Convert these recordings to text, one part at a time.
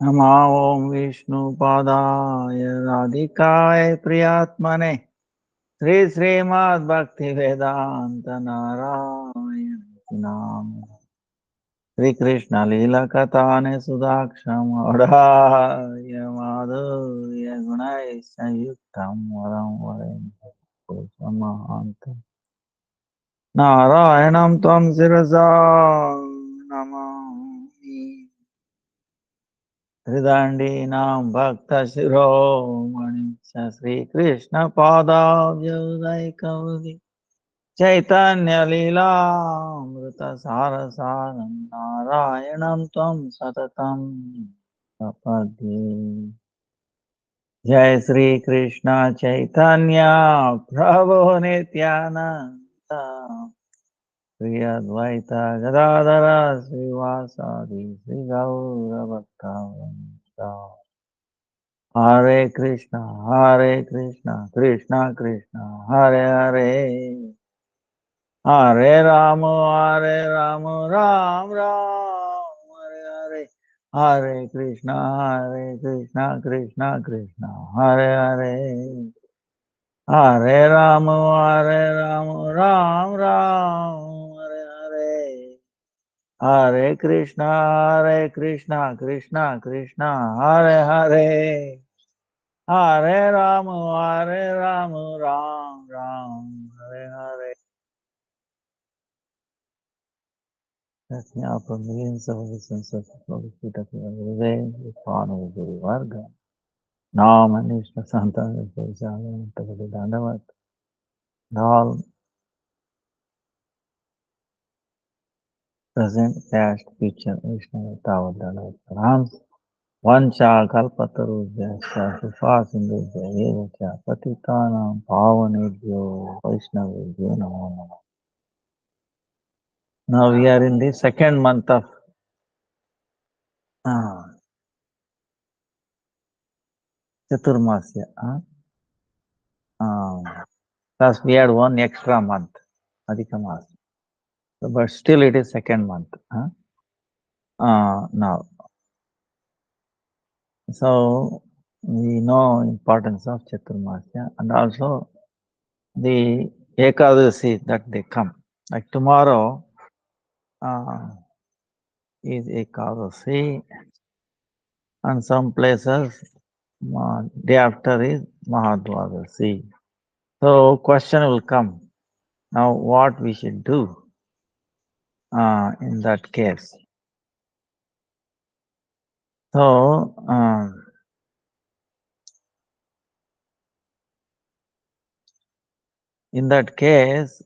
Namo Om Vishnu Padaya Radhikaya Priyatmane Sri Srimad Bhakti-Vedanta Narayana Nam Sri Krishna Lila Katane Sudaksham Adhaya Madhurya Gunai Sayuktam Varam Varam Purushamahantam Narayanam Tvam Sirasa Namami Hridandinam Bhakta Shiromani Shri Krishna Pada Vyudai Chaitanya Lila Amrita Sarasaram Narayanam Tvam Satatam Prapadye Jai Sri Krishna Chaitanya Prabhu Nityananda Sri Advaita Gadadara Srivasadi Sri Gaura Bhakta Hare Krishna, Krishna Krishna, Hare Hare, Hare Rama, Ram Ram, Hare Hare, Hare Krishna, Krishna Krishna, Hare Hare, Hare Rama, Ram Ram, Hare Hare, Hare Krishna, Krishna Krishna, Hare Hare. Hare Rama, Ram Ram, Hare Hare. Let me offer millions of listeners of the feet of your Gurudev, with honor of Guru Varga. Nam and Vishnu Santana Pujala, Tagadi Dandavat, and all present, past, future, Vishnu Tavad Dandavat Prahams. Vancha Kalpataru Jasya, Sufa Sindhu Jayevacha, Patitanam, Pavanebhyo, Vaishnavebhyo, Namo Namo. Now we are in the second month of Chaturmasya. Plus we had one extra month, Adhika Mas. But still it is second month. Now, so we know importance of Chaturmasya and also the Ekadashi that they come. Like tomorrow is Ekadashi and some places day after is Mahadvadasi. So question will come. Now what we should do in that case? So in that case,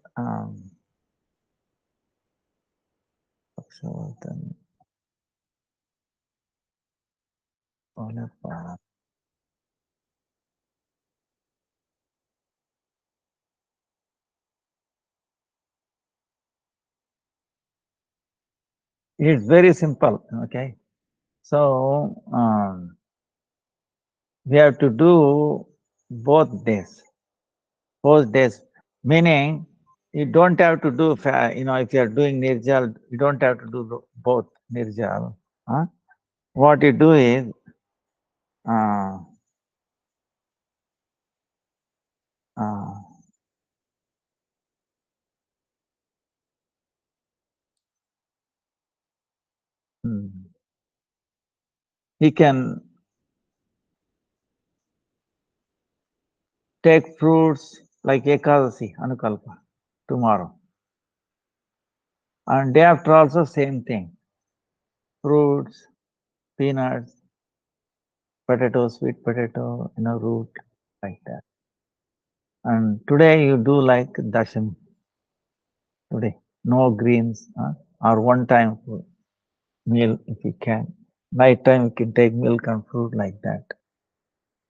it's very simple. Okay, so we have to do both days. Both days, meaning you don't have to do. If you are doing nirjal, you don't have to do both nirjal. What you do is uh, uh, he can take fruits like Ekadasi, Anukalpa, tomorrow. And day after also same thing. Fruits, peanuts, potato, sweet potato, root, like that. And today you do like Dashami. Today, no greens, or one time meal if you can. Night time you can take milk and fruit like that.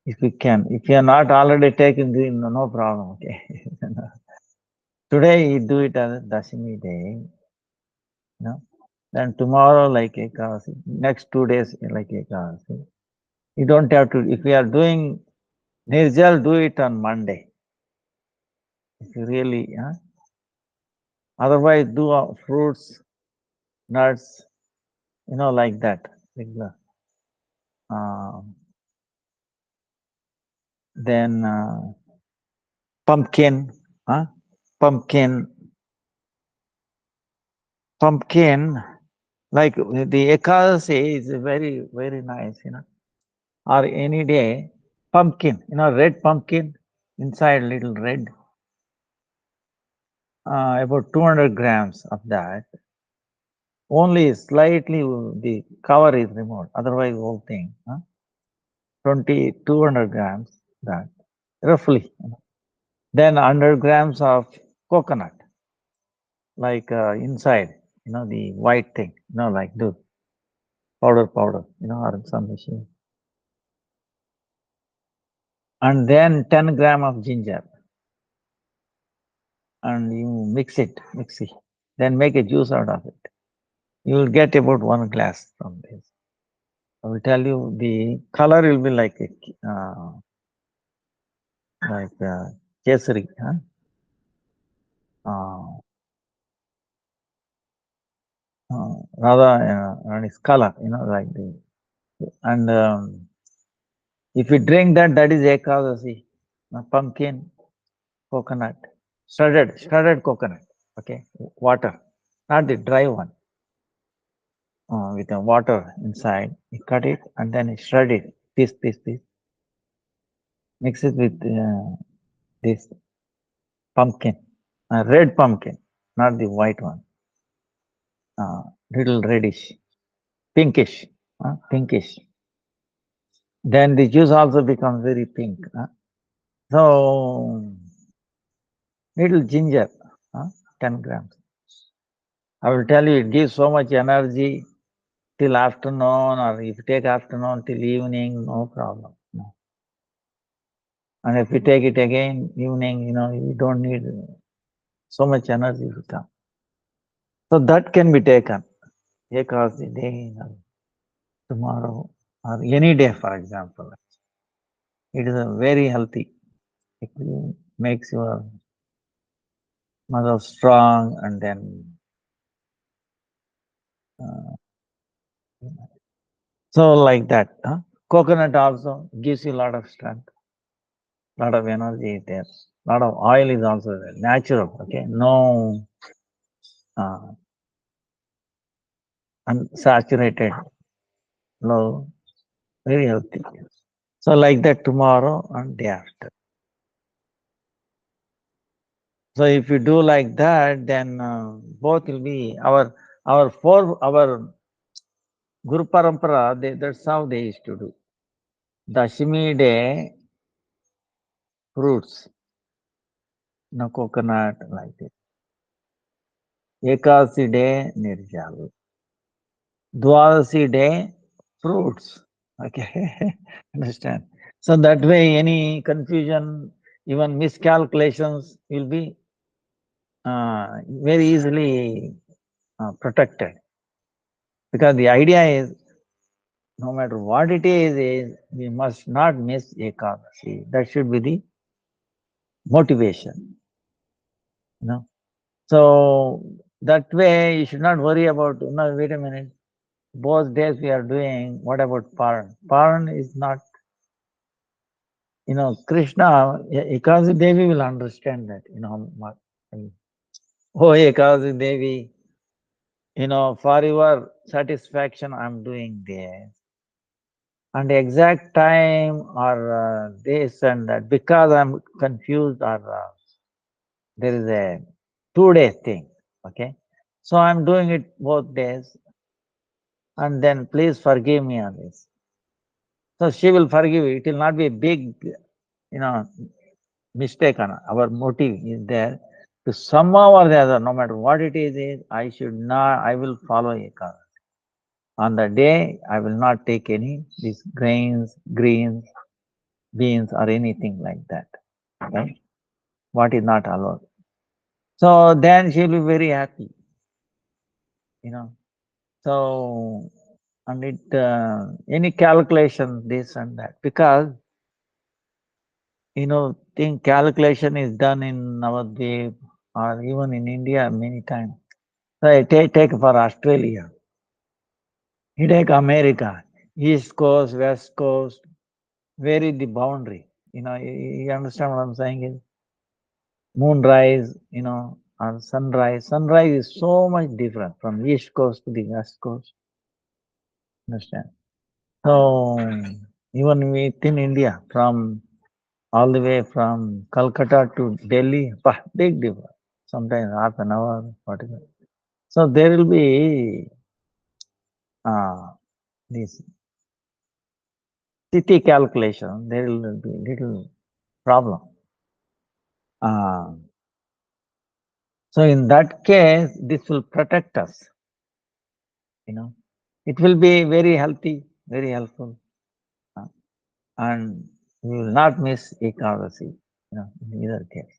If you can. If you are not already taking green, no problem, okay. Today you do it as a Dashami day. Then tomorrow like Ekadasi, next 2 days like Ekadasi. You don't have to, if you are doing Nirjal, do it on Monday. If you really, otherwise do fruits, nuts, like that. uh, then pumpkin, pumpkin, pumpkin. Like the Ekadasi is very, very nice, or any day, pumpkin, red pumpkin, inside little red, about 200 grams of that. Only slightly the cover is removed, otherwise whole thing, 200 grams, that, roughly. Then 100 grams of coconut, like inside, the white thing, like the powder, or some machine. And then 10 gram of ginger, and you mix it, then make a juice out of it. You will get about 1 glass from this. I will tell you the color will be like kesari, rather, and its color, like the, and if you drink that, that is ekadasi, pumpkin, coconut, shredded coconut, okay, water, not the dry one, with the water inside. You cut it and then you shred it, piece, mix it with this pumpkin, red pumpkin, not the white one, little reddish, pinkish, pinkish. Then the juice also becomes very pink. So, little ginger, 10 grams. I will tell you, it gives so much energy till afternoon, or if you take afternoon till evening, no problem. No. And if you take it again, evening, you don't need so much energy to come. So that can be taken. Ekadasi day, tomorrow, or any day, for example. It is a very healthy. It makes your mother strong, and then so like that. Coconut also gives you a lot of strength, lot of energy is there. Lot of oil is also there, natural. Okay, no unsaturated, low, very healthy. So like that tomorrow and day after. So if you do like that, then both will be our Guru Parampara. That's how they used to do. Dashimi day, fruits, no coconut, like this. Ekadasi day, nirjal. Dwadasi day, fruits. Okay, understand? So that way, any confusion, even miscalculations will be very easily protected. Because the idea is, no matter what it is we must not miss Ekadasi. That should be the motivation. So that way you should not worry about, no, wait a minute, both days we are doing, what about Paran? Paran is not, Krishna, Ekadasi Devi will understand that, oh Ekadasi Devi, for your satisfaction, I'm doing this. And the exact time or this and that, because I'm confused, or there is a 2-day thing, okay? So I'm doing it both days, and then please forgive me on this. So she will forgive you. It will not be a big, mistake on our motive is there to somehow or the other, no matter what it is, I will follow Ekadasi. On the day, I will not take any these grains, greens, beans, or anything like that. Right? What is not allowed. So then she'll be very happy. So, and any calculation, this and that, because think calculation is done in Navadvip or even in India many times. So I take for Australia, you take America, East Coast, West Coast, where is the boundary? You understand what I'm saying? Is moonrise, or sunrise. Sunrise is so much different from East Coast to the West Coast. Understand? So even within India, from all the way from Calcutta to Delhi, big difference. Sometimes half an hour, 40 minutes. So there will be this city calculation. There will be little problem. Uh, so in that case, this will protect us. It will be very healthy, very helpful, and we will not miss Ekadasi. In either case.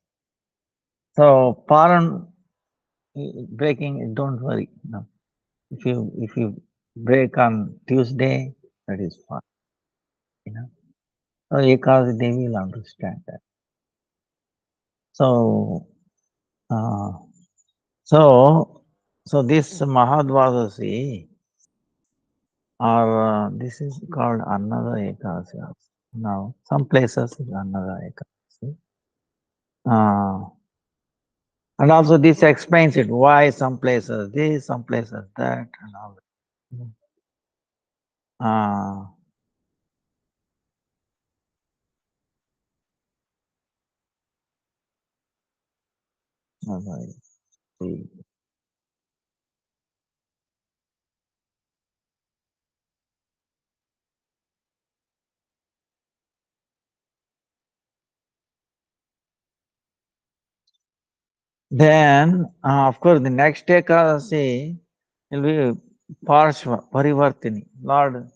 So Paran breaking, don't worry. If you break on Tuesday, that is fine. So Ekadasi Devi will understand that. So uh, so this Mahadvadasi, or this is called Annada Ekadasi. Now some places is Annada Ekadasi. And also this explains it, why some places this, some places that, and all that. Uh, then, of course, the next Ekadasi will be Parshva, Parivartini, Lord,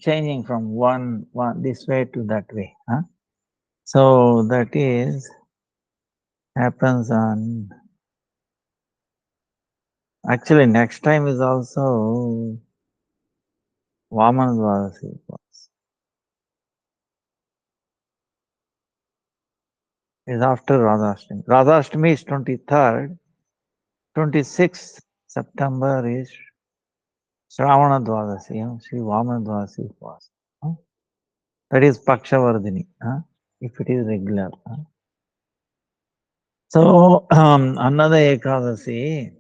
changing from one this way to that way. So that is happens on. Actually, next time is also Vaman Dwadasi. Is after Radhashtami. Radhashtami is 23rd. 26th September is Shravana Dwadasi, Sri Vamana Dwadasi was. That is Pakshavardhini, if it is regular. So, Annada Ekadasi,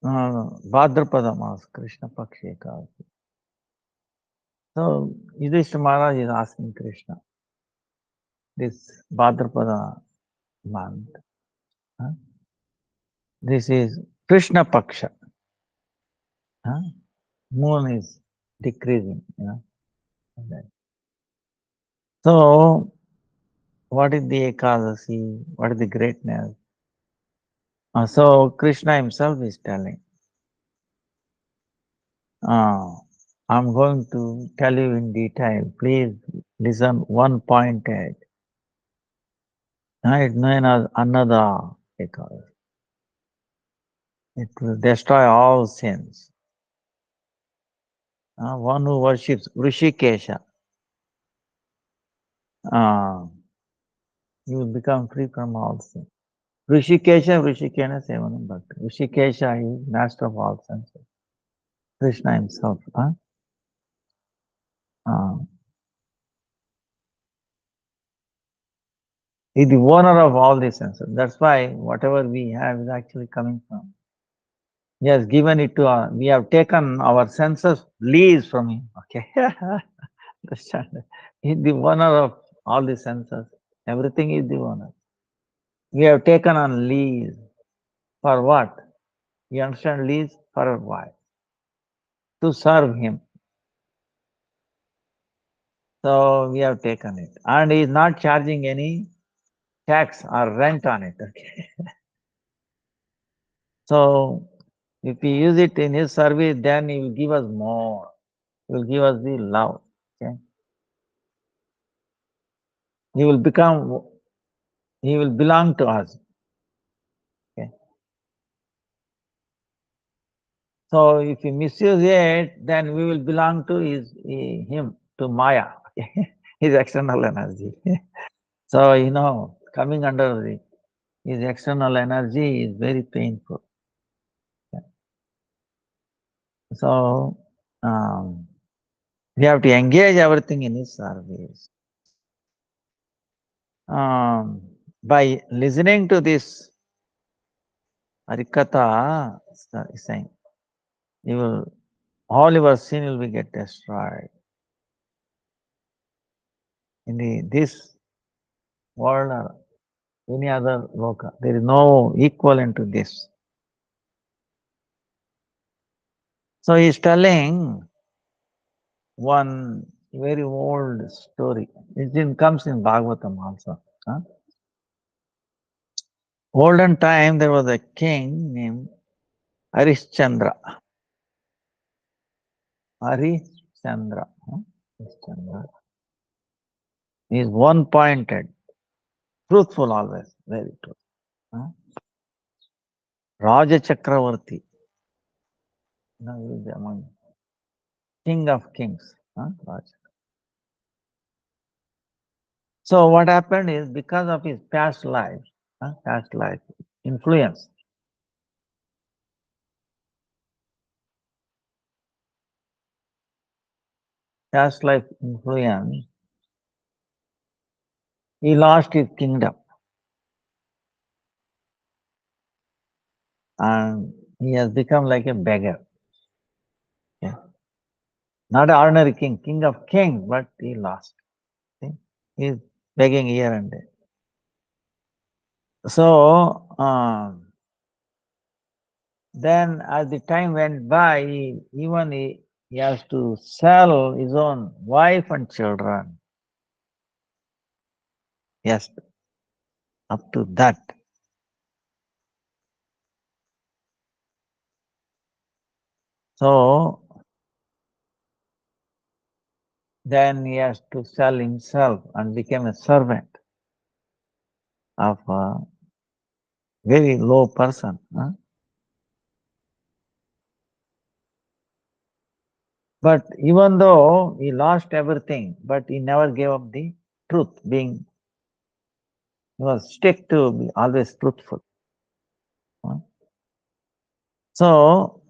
Bhadrapada Mas, Krishna Pakshi Ekadasi. So, Yudhishthira Maharaj is asking Krishna, this Bhadrapada month, this is Krishna Paksha. Moon is decreasing, So, what is the Ekadasi? What is the greatness? So, Krishna himself is telling, I'm going to tell you in detail. Please listen one pointed. It's known as Annada Ekadasi. It will destroy all sins. One who worships Rishikesha, he will become free from all sin. Rishikesha Sevanam Bhakti. Rishikesha is master of all senses. Krishna himself. He is the owner of all these senses. That's why whatever we have is actually coming from. He has given it to us. We have taken our senses lease from him. Okay. Understand? He is the owner of all the senses. Everything is the owner. We have taken on lease. For what? You understand lease? For why? To serve him. So we have taken it. And he is not charging any tax or rent on it. Okay. So if we use it in his service, then he will give us more. He will give us the love. Okay. He will belong to us. Okay. So if we misuse it, then we will belong to him, to Maya, his external energy. So, coming under his external energy is very painful. So we have to engage everything in his service. By listening to this Harikatha, is saying, you will, all your sin will be get destroyed. In this world or any other loka, there is no equivalent to this. So he is telling one very old story. Comes in Bhagavatam also. Huh? Olden time there was a king named Harishchandra. Harishchandra. Huh? Harishchandra. He is one-pointed, truthful always, very truthful. Huh? Raja Chakravarti. He is among king of kings. Huh? Raja. So what happened is because of his past life influence, past life influence, he lost his kingdom and he has become like a beggar. Yeah. Not an ordinary king, king of kings, but he lost. See? He is begging here and there. So then as the time went by, he has to sell his own wife and children. Yes, up to that. So then he has to sell himself and became a servant of a very low person. Huh? But even though he lost everything, but he never gave up the truth, he was stick to be always truthful. Huh? So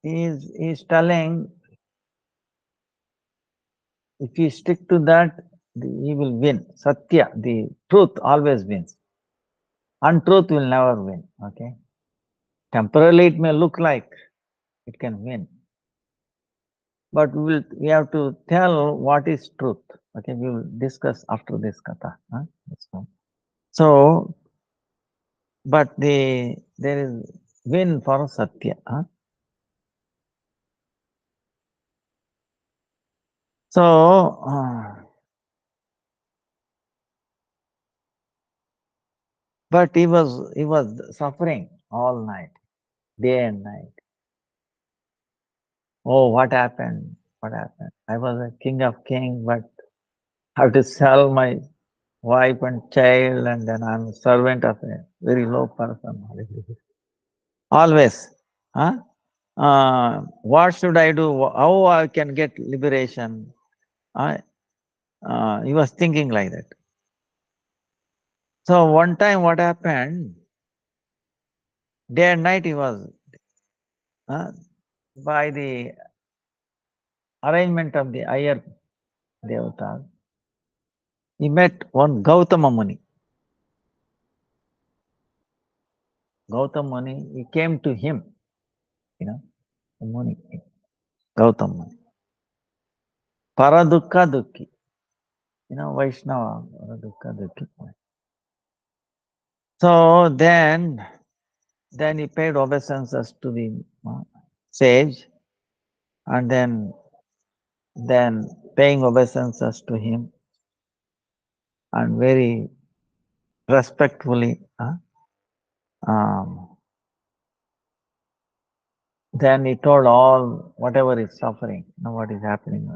he's telling, if you stick to that, he will win. Satya, the truth always wins. Untruth will never win. Okay. Temporarily it may look like it can win. But we have to tell what is truth. Okay, we will discuss after this katha. Huh? So, but there is win for Satya. Huh? So, but he was suffering all night, day and night. Oh, what happened? What happened? I was a king of kings, but I have to sell my wife and child, and then I'm a servant of a very low person. Always. Huh? What should I do? How I can get liberation? He was thinking like that. So one time what happened, day and night he was, by the arrangement of the higher devatas, he met one Gautama Muni. Gautama Muni, he came to him, the Muni, Gautama Muni. Paradukka Dukki, Vaishnava, Paradukka Dukki. So then he paid obeisances to the sage, and then paying obeisances to him, and very respectfully, then he told all whatever is suffering, what is happening.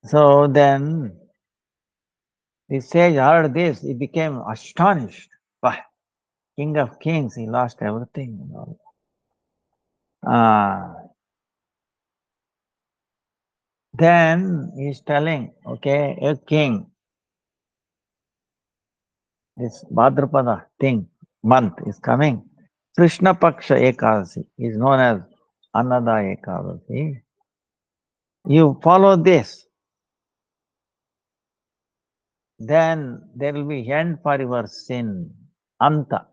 So then the sage heard this, he became astonished. Wow, king of kings, he lost everything. Then he's telling, okay, a king, this Bhadrapada thing, month is coming. Krishna Paksha Ekadasi is known as Annada Ekadashi. You follow this, then there will be end for your sin. Anta.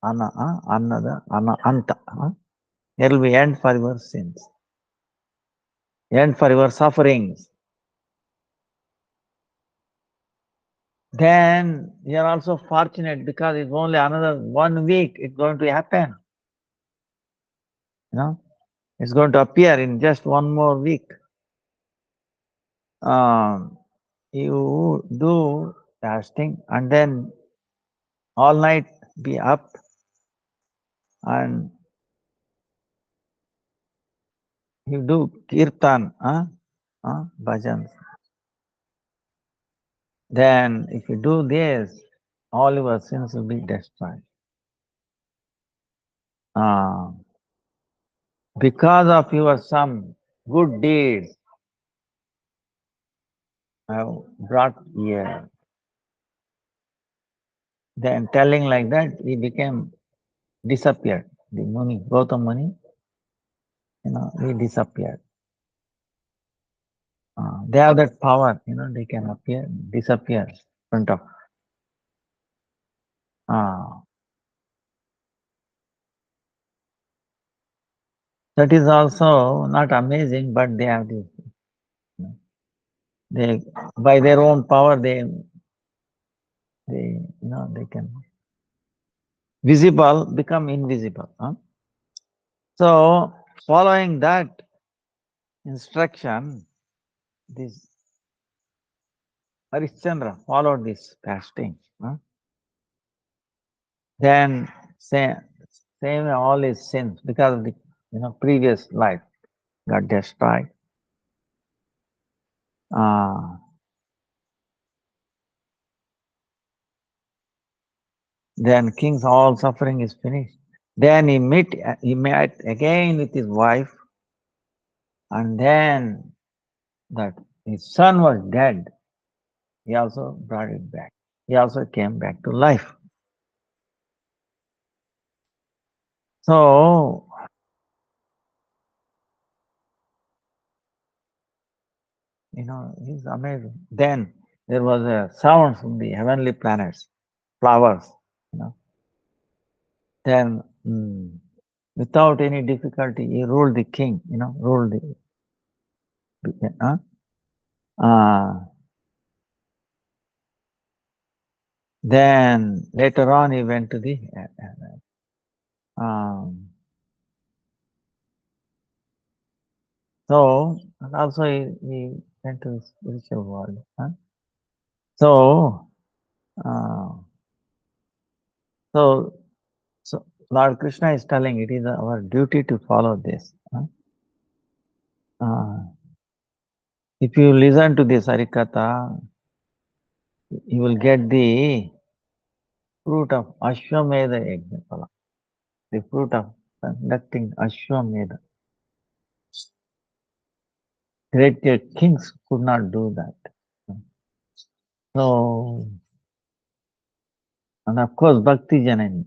Annada, anta. There will be end for your sins. End for your sufferings. Then you are also fortunate because it's only another 1 week it's going to happen. You know, it's going to appear in just one more week. You do fasting and then all night be up and you do kirtan, bhajans. Then if you do this, all your sins will be destroyed. Because of your some good deeds, I have brought here. Then telling like that, he became disappeared. The Muni, Gautam Muni, he disappeared. They have that power, they can appear, disappear in front of. That is also not amazing, but they have this. They by their own power, they can visible become invisible. So following that instruction, this Harishchandra followed this fasting. Then save all his sins because of the previous life got destroyed. Then king's all suffering is finished. Then he met again with his wife, and then that his son was dead. He also brought it back. He also came back to life. So he's amazing. Then there was a sound from the heavenly planets, flowers. Then without any difficulty, he ruled the king. Ruled the. Then later on, he went to the. So and also he went to the spiritual world. So. So Lord Krishna is telling it is our duty to follow this. If you listen to this Harikatha, you will get the fruit of Ashwamedha Yajna, the fruit of conducting Ashwamedha. Great kings could not do that. So, and of course, Bhakti Janani,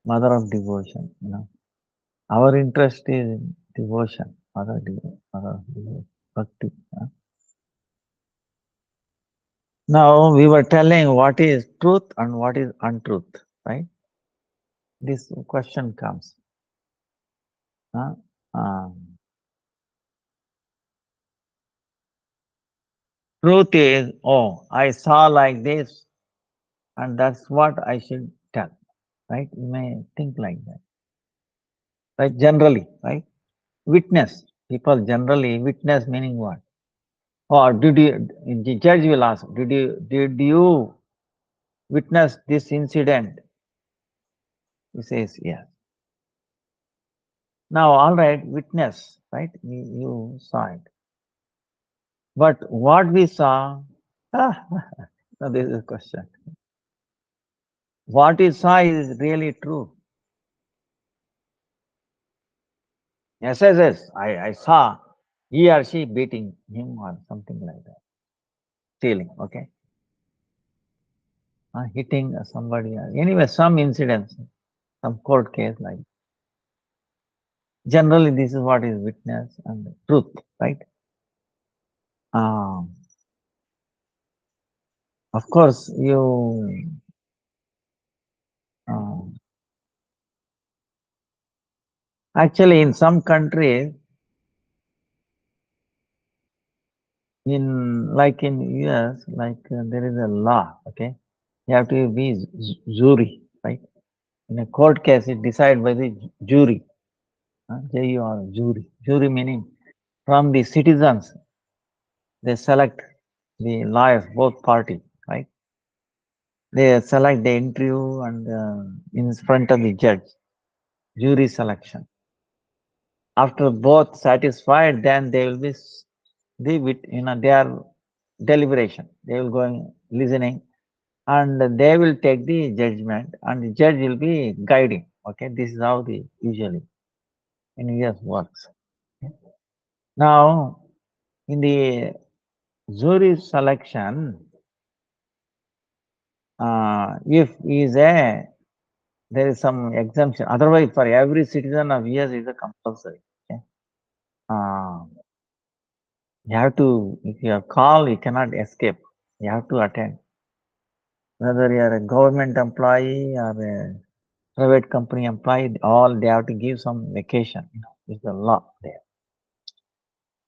mother of devotion. Our interest is in devotion, mother of devotion, Bhakti. Now we were telling what is truth and what is untruth, right? This question comes. Truth is, I saw like this, and that's what I should tell, right? You may think like that, right? Generally, right? Witness. People generally witness meaning what? Or the judge will ask, did you witness this incident? He says, yes. Now, all right, witness, right? You saw it. But what we saw, now this is a question. What we saw is really true. Yes, I saw he or she beating him or something like that. Stealing, okay? hitting somebody. Anyway, some incidents, some court case like. Generally, this is what is witness and truth, right? Um, of course, um, actually in some countries, in US, there is a law. Okay, you have to be jury, right? In a court case, it decided by the jury. J-U-R, jury. Jury meaning from the citizens, they select the lawyers, both parties, right? They select the interview and in front of the judge, jury selection. After both satisfied, then they will be their deliberation. They will go listening, and they will take the judgment, and the judge will be guiding. Okay, this is how the usually in US works. Now, in the jury selection, if is a there is some exemption. Otherwise, for every citizen of US is a compulsory. Okay? Uh, you have to, if you are called, you cannot escape. You have to attend. Whether you are a government employee or a private company employee, all they have to give some vacation. It's the law there.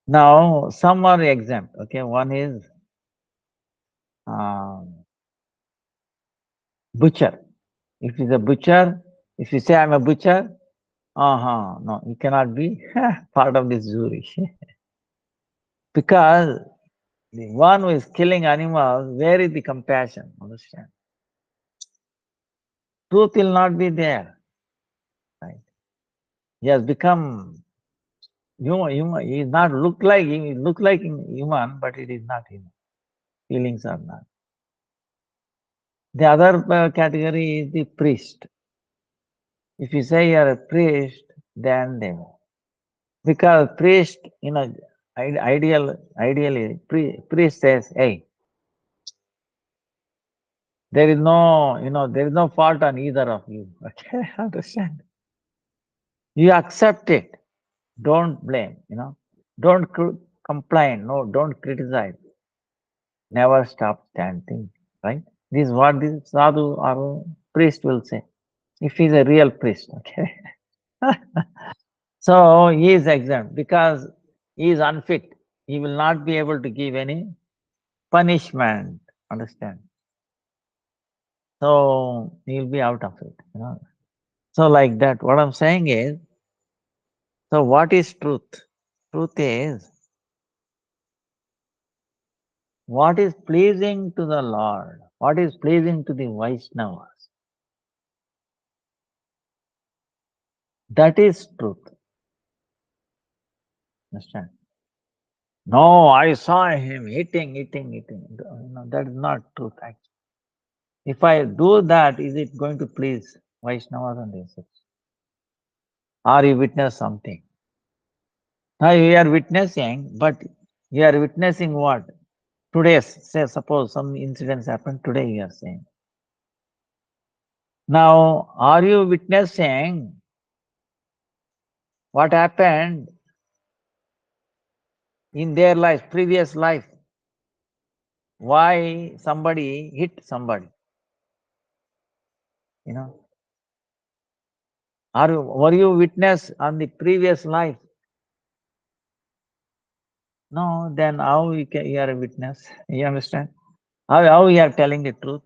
Now, some are exempt. Okay, one is um, butcher. If he's a butcher, if you say I'm a butcher, no, you cannot be part of this jury because the one who is killing animals, where is the compassion? Understand? Truth will not be there. Right? He has become human. He is not look like human, but it is not human. Feelings are not. The other category is the priest. If you say you are a priest, then they will. Because priest, ideally, priest says, hey, there is there is no fault on either of you. Okay, understand? You accept it. Don't blame, Don't complain. No, don't criticize. Never stop chanting, right? This is what this sadhu or priest will say. If he's a real priest, okay? So he is exempt because he is unfit. He will not be able to give any punishment. Understand? So he'll be out of it. So like that, what I'm saying is, so what is truth? Truth is what is pleasing to the Lord, what is pleasing to the Vaishnavas. That is truth. Understand? No, I saw him eating. That is not truth actually. If I do that, is it going to please Vaishnavas and themselves? Or you witness something? Now you are witnessing, but you are witnessing what? Today's, say, suppose some incidents happen today, you are saying. Now, are you witnessing what happened in their life, previous life? Why somebody hit somebody? Were you witness on the previous life? No, then how you are a witness? You understand? How you are telling the truth?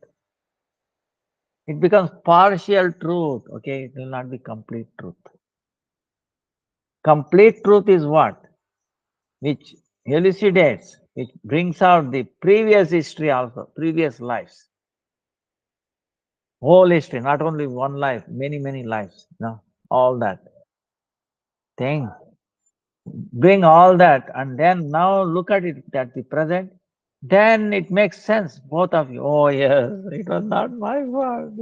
It becomes partial truth, okay? It will not be complete truth. Complete truth is what? Which elucidates, which brings out the previous history also, previous lives. Whole history, not only one life, many lives, all that thing. Bring all that and then now look at it at the present, then it makes sense, both of you. Oh yes, it was not my fault.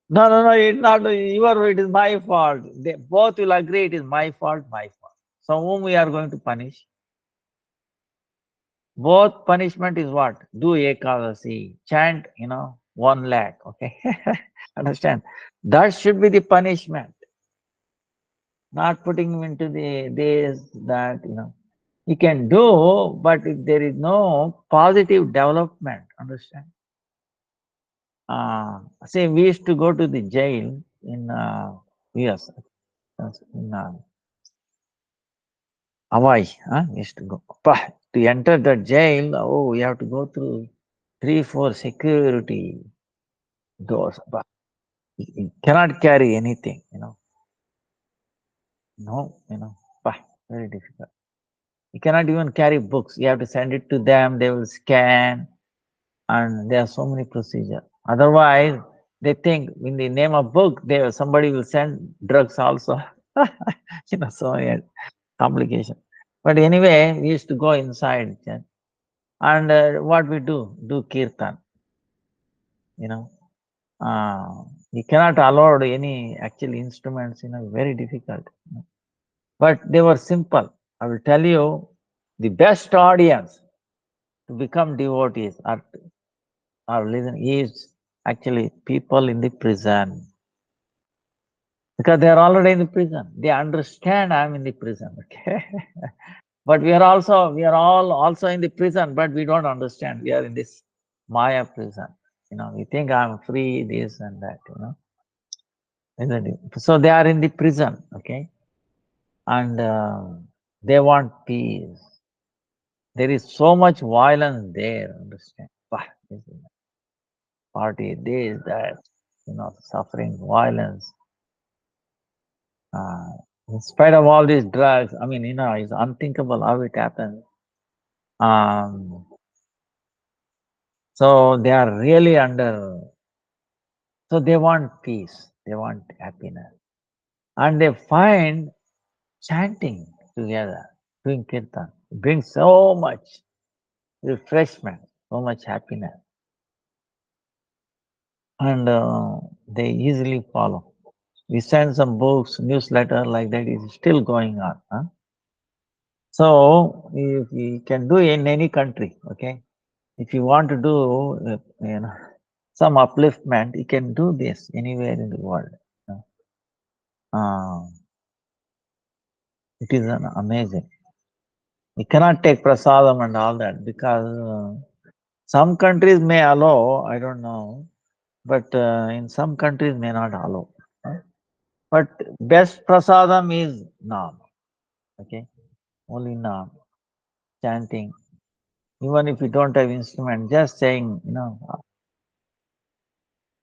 No, it's not it is my fault. They both will agree it is my fault. So whom we are going to punish? Both punishment is what? Do Ekadasi, chant, 1 lakh. Okay, understand? That should be the punishment, not putting him into the this that he can do, but if there is no positive development, understand? Say we used to go to the jail in US, in Hawaii. We used to go. To enter the jail, oh, you have to go through 3, 4 security doors. You cannot carry anything, No, very difficult. You cannot even carry books. You have to send it to them. They will scan, and there are so many procedures. Otherwise, they think in the name of book, somebody will send drugs also. So many complications. But anyway, we used to go inside, and what we do kirtan. You know, you cannot allow any actual instruments. Very difficult. But they were simple. I will tell you, the best audience to become devotees or listen is actually people in the prison, because they are already in the prison. They understand I am in the prison. Okay, but we are all also in the prison, but we don't understand. We are in this Maya prison. We think I am free, this and that. Isn't it? So they are in the prison. Okay, and they want peace. There is so much violence there, understand? This is party, this, that, suffering, violence. Uh, in spite of all these drugs, it's unthinkable how it happens. Um, so they are really so they want peace, they want happiness. And they find chanting together, doing kirtan, brings so much refreshment, so much happiness. And they easily follow. We send some books, newsletter like that is still going on. So if you can do in any country, okay. If you want to do some upliftment, you can do this anywhere in the world. Uh, it is amazing. You cannot take prasadam and all that because some countries may allow. I don't know, but in some countries may not allow. But best prasadam is Nam. Okay, only Nam, chanting. Even if you don't have instrument, just saying,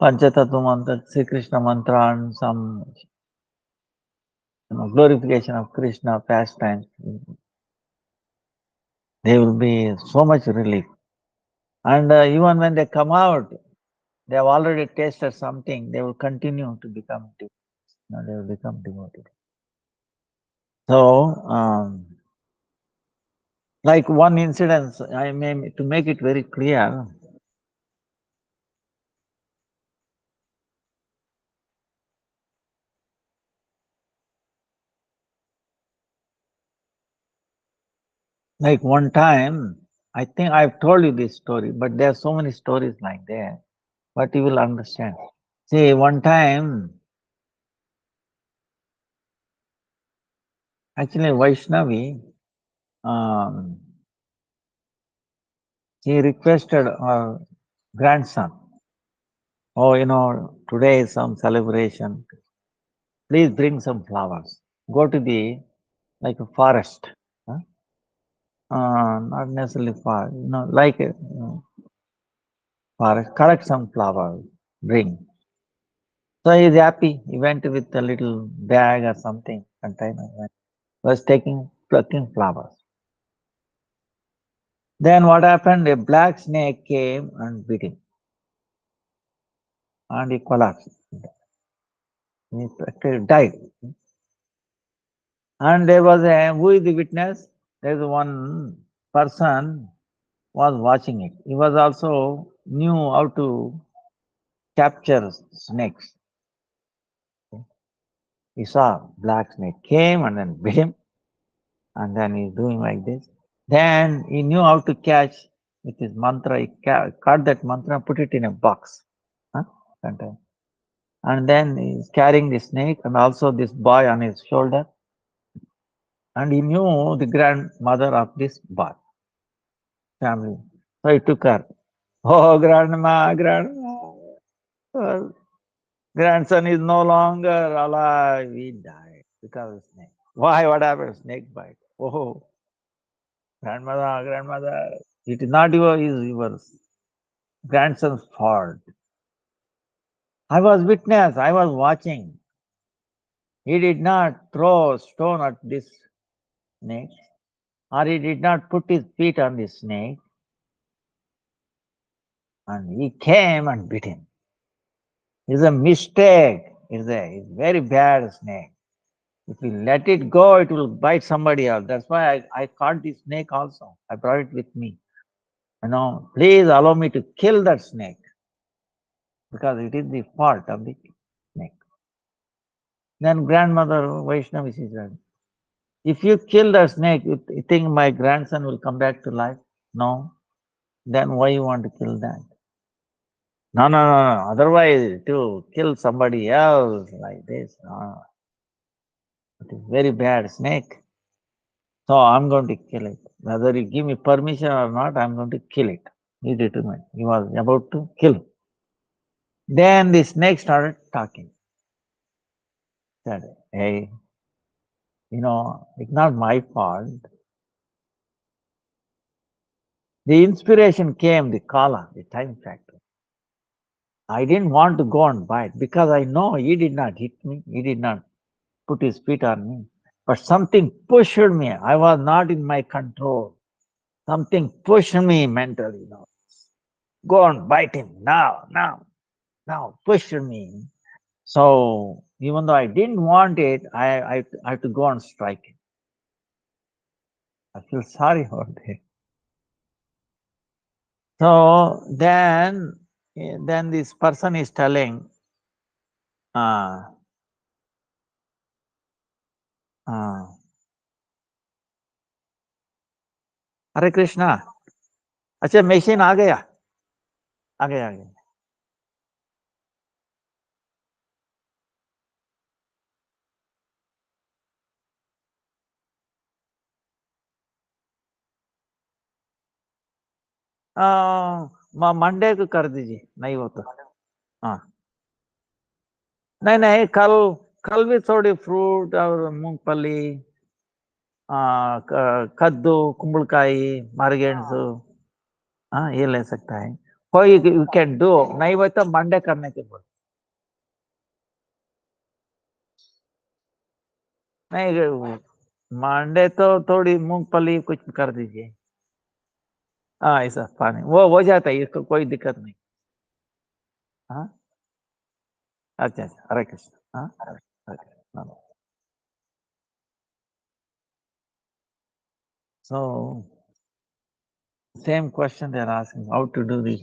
Panchatattva mantra, Sri Krishna mantra, and some glorification of Krishna pastimes, there will be so much relief. And even when they come out, they have already tasted something, they will continue to become devotees. They will become devotees. So, like one incident, to make it very clear, like one time, I think I've told you this story, but there are so many stories like that, but you will understand. See, one time, actually Vaishnavi, um, she requested her grandson, oh, today is some celebration, please bring some flowers. Go to the, like a forest, huh? Not necessarily far, like a forest, collect some flowers, bring. So he is happy. He went with a little bag or something, container, was plucking flowers. Then what happened? A black snake came and bit him, and he collapsed. He practically died. And there was who is the witness? There is one person was watching it. He was also knew how to capture snakes. He saw black snake came and then bit him, and then he's doing like this. Then he knew how to catch with his mantra. He caught that mantra and put it in a box. sometimes. And then he's carrying the snake and also this boy on his shoulder. And he knew the grandmother of this boy family. So he took her. Oh, grandma, grandma. uh, Grandson is no longer alive. He died because of snake. Why? What happened? Snake bite. Oh, grandmother, grandmother. It is not your grandson's fault. I was witness. I was watching. He did not throw a stone at this snake, or he did not put his feet on the snake, and he came and bit him. It's a mistake. It's very bad snake. If you let it go, it will bite somebody else. That's why I caught the snake also. I brought it with me. Please allow me to kill that snake because it is the fault of the snake. Then grandmother Vaishnavi said, if you kill the snake, you think my grandson will come back to life? No. Then why you want to kill that? No, no, no, no. Otherwise, to kill somebody else like this, it is very bad snake. So I'm going to kill it. Whether you give me permission or not, I'm going to kill it. He determined. He was about to kill. Then the snake started talking. Said, hey, it's not my fault. The inspiration came, the kala, the time factor. I didn't want to go and bite because I know he did not hit me. He did not put his feet on me. But something pushed me. I was not in my control. Something pushed me mentally. Go and bite him now, now, now, pushed me. So even though I didn't want it, I had to go and strike it. I feel sorry about it. So then this person is telling, Hare Krishna, अच्छा machine आ गया आ गया आ गया Monday को कर दीजिए नहीं हो तो हाँ नहीं नहीं कल कल भी थोड़ी फ्रूट और मूंगफली कद्दू कुंबलकाई मारगेंड्स हाँ ये ले सकता है कोई यू कैन डू नहीं वो तो मंडे करने के बोल नहीं मंडे तो थोड़ी मूंगफली कुछ कर दीजिए हाँ ऐसा पानी वो हो जाता है इसको कोई दिक्कत नहीं हाँ अच्छा अच्छा हरे कृष्ण हाँ okay. So same question they're asking how to do this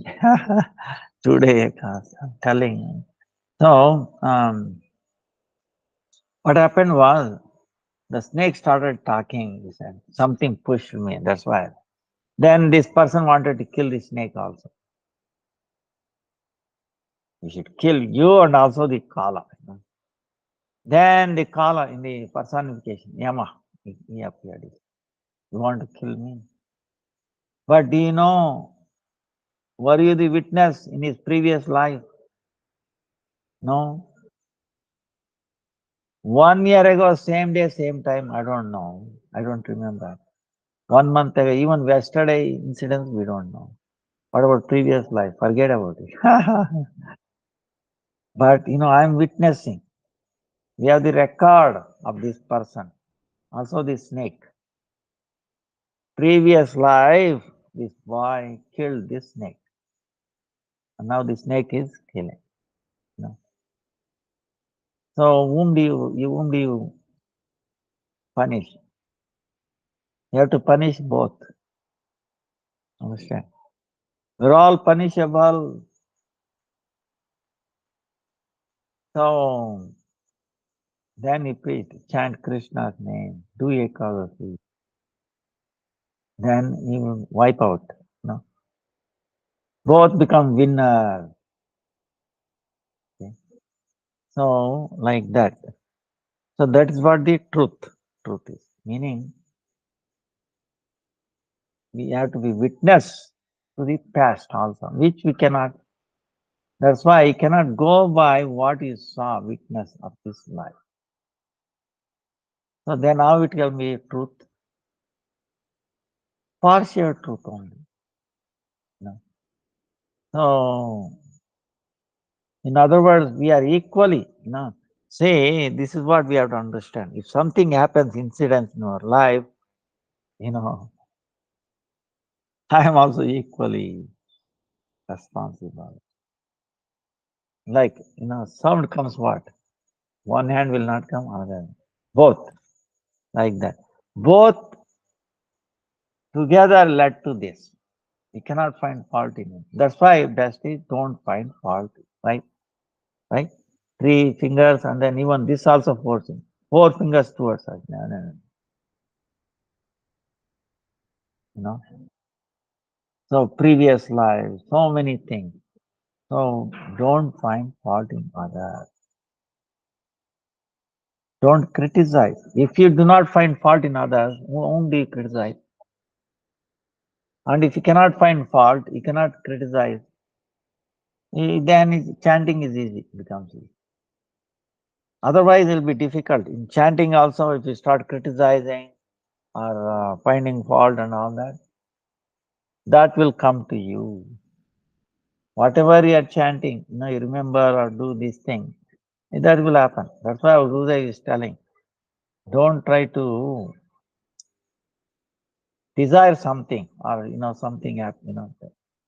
today class. I'm telling you. So what happened was the snake started talking. He said something pushed me. That's why. Then this person wanted to kill the snake also. We should kill you and also the kala. Then the kala in the personification, Yama, he appeared. You want to kill me? But do you know, were you the witness in his previous life? No. 1 year ago, same day, same time, I don't know. I don't remember. 1 month ago, even yesterday incidents, we don't know. What about previous life? Forget about it. But I'm witnessing. We have the record of this person. Also the snake. Previous life, this boy killed this snake. And now the snake is killing. So whom do you punish? You have to punish both. Understand? We're all punishable. So then repeat, chant Krishna's name, do Ekadashi. Then you will wipe out. Both become winners. So, like that. So that is what the truth is. Meaning, we have to be witness to the past also, which we cannot. That's why you cannot go by what you saw, witness of this life. So then how it can be truth? Partial truth only. You know? So, in other words, we are equally, say, this is what we have to understand. If something happens, incidents in our life, you know, I am also equally responsible. Like, sound comes what? One hand will not come, another. Both, like that. Both together led to this. You cannot find fault in it. That's why best is don't find fault, right? Right? Three fingers and then even this also forcing. Four fingers towards us. No, no, no. You know. So previous lives, so many things. So don't find fault in others. Don't criticize. If you do not find fault in others, only criticize. And if you cannot find fault, you cannot criticize, then chanting is easy, becomes easy. Otherwise, it will be difficult. In chanting also, if you start criticizing or finding fault and all that, that will come to you. Whatever you are chanting, you remember or do this thing, that will happen. That's why our Gurudev is telling, don't try to desire something or something happen,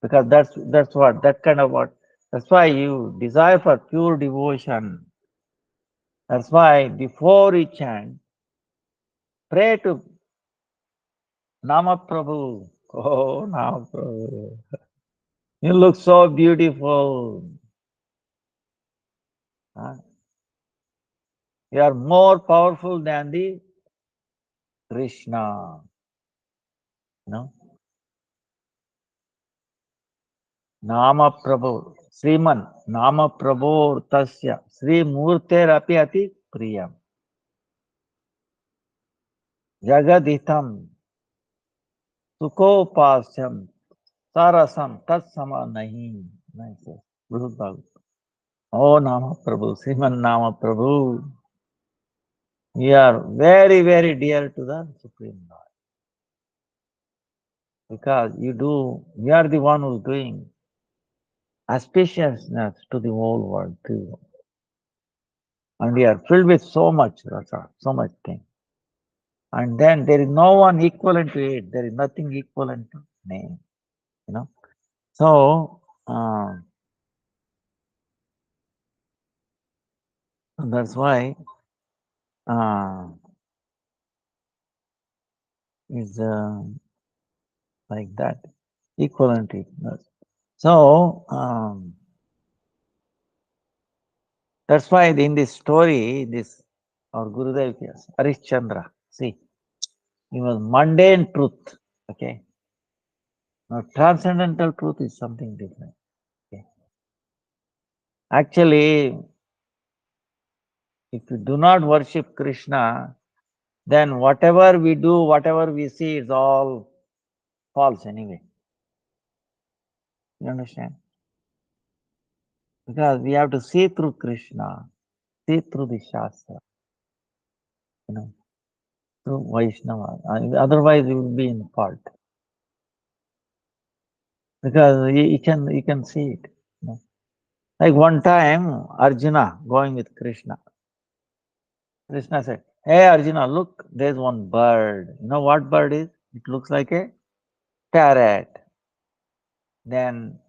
because that's what that kind of what. That's why you desire for pure devotion. That's why before you chant, pray to Nama Prabhu. Oh, Nama Prabhu. You look so beautiful. Huh? You are more powerful than the Krishna. No? Nama Prabhu. Sriman. Nama Prabhu Tasya. Sri Murter api ati priyam. Jagaditam. Sukopasyam. Sarasam. Tatsama nahi. Nice. Good Bhagavad. Oh, Nama Prabhu. Sriman Nama Prabhu. You are very, very dear to the Supreme Lord. Because you are the one who's doing auspiciousness to the whole world too. And you are filled with so much rasa, so much thing. And then there is no one equivalent to it. There is nothing equivalent to name. So that's why is like that. Equivalent to it. So that's why in this story, this our Gurudev, yes, Harishchandra, see, he was mundane truth. Okay. Now transcendental truth is something different. Okay. Actually, if you do not worship Krishna, then whatever we do, whatever we see is all false anyway. You understand? Because we have to see through Krishna, see through the Shastra, through Vaishnava. Otherwise, we will be in fault. Because you can see it. Like one time, Arjuna going with Krishna. Krishna said, "Hey Arjuna, look, there's one bird. You know what bird is? It looks like a parrot." Then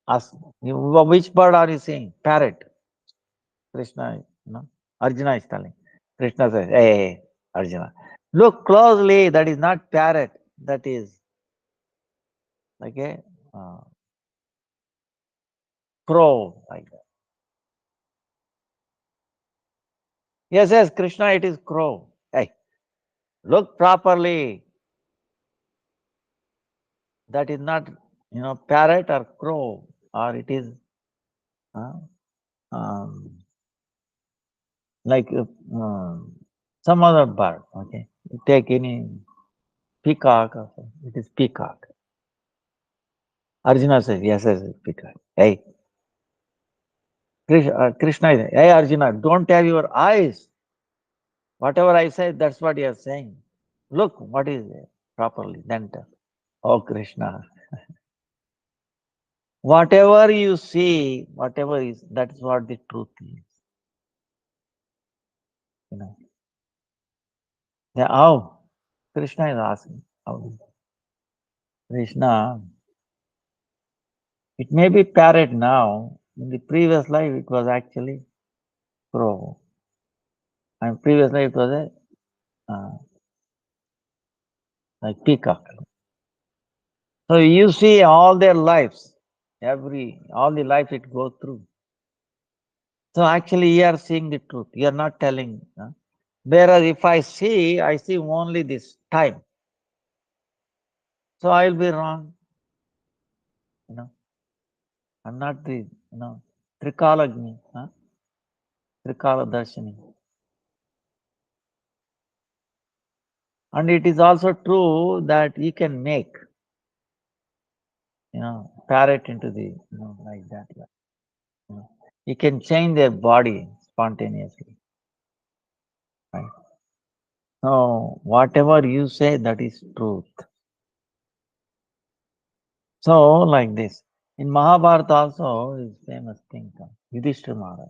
ask, which bird are you seeing? Parrot. Krishna, Arjuna is telling. Krishna says, "Hey, Arjuna, look closely. That is not parrot. That is like a uh, crow, like that." Yes, yes, Krishna, it is crow. Hey, look properly. That is not, parrot or crow, or it is uh, um, like some other bird. Okay, you take any peacock. Or something, it is peacock. Arjuna says, yes, yes, it's peacock. Hey, Krishna is, hey Arjuna, don't have your eyes. Whatever I say, that's what you are saying. Look, what is there properly? Then tell. Oh Krishna, whatever you see, whatever is, that's what the truth is. You know. Yeah, how? Krishna is asking. How? Krishna, it may be parrot now. In the previous life, it was actually crow. And previous life, it was like peacock. So you see all their lives, all the life it goes through. So actually, you are seeing the truth. You are not telling. Whereas if I see only this time. So I will be wrong. You know, I'm not the Trikalagni, Trikala Darshini. And it is also true that you can make, parrot into the, like that. You know. You can change their body spontaneously. Right? So whatever you say, that is truth. So like this. In Mahabharata also is famous thing. Yudhishthira Maharaj.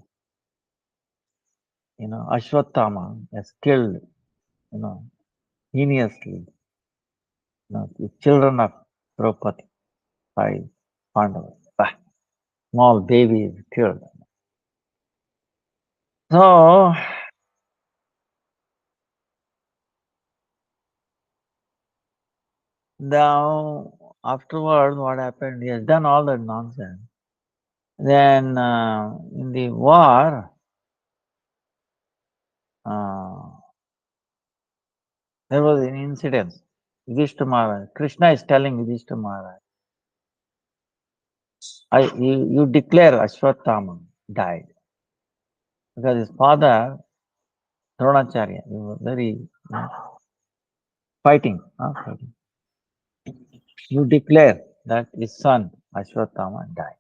Ashwatthama has killed, heinously, the children of Draupadi by Pandavas. Small baby is killed. So now afterwards, what happened? He has done all that nonsense. Then in the war, uh, there was an incident. Yudhishthira Maharaj, Krishna is telling Yudhishthira Maharaj, you declare Ashwatthama died because his father Dronacharya, he was very fighting, fighting. You declare that his son Ashwatthama died.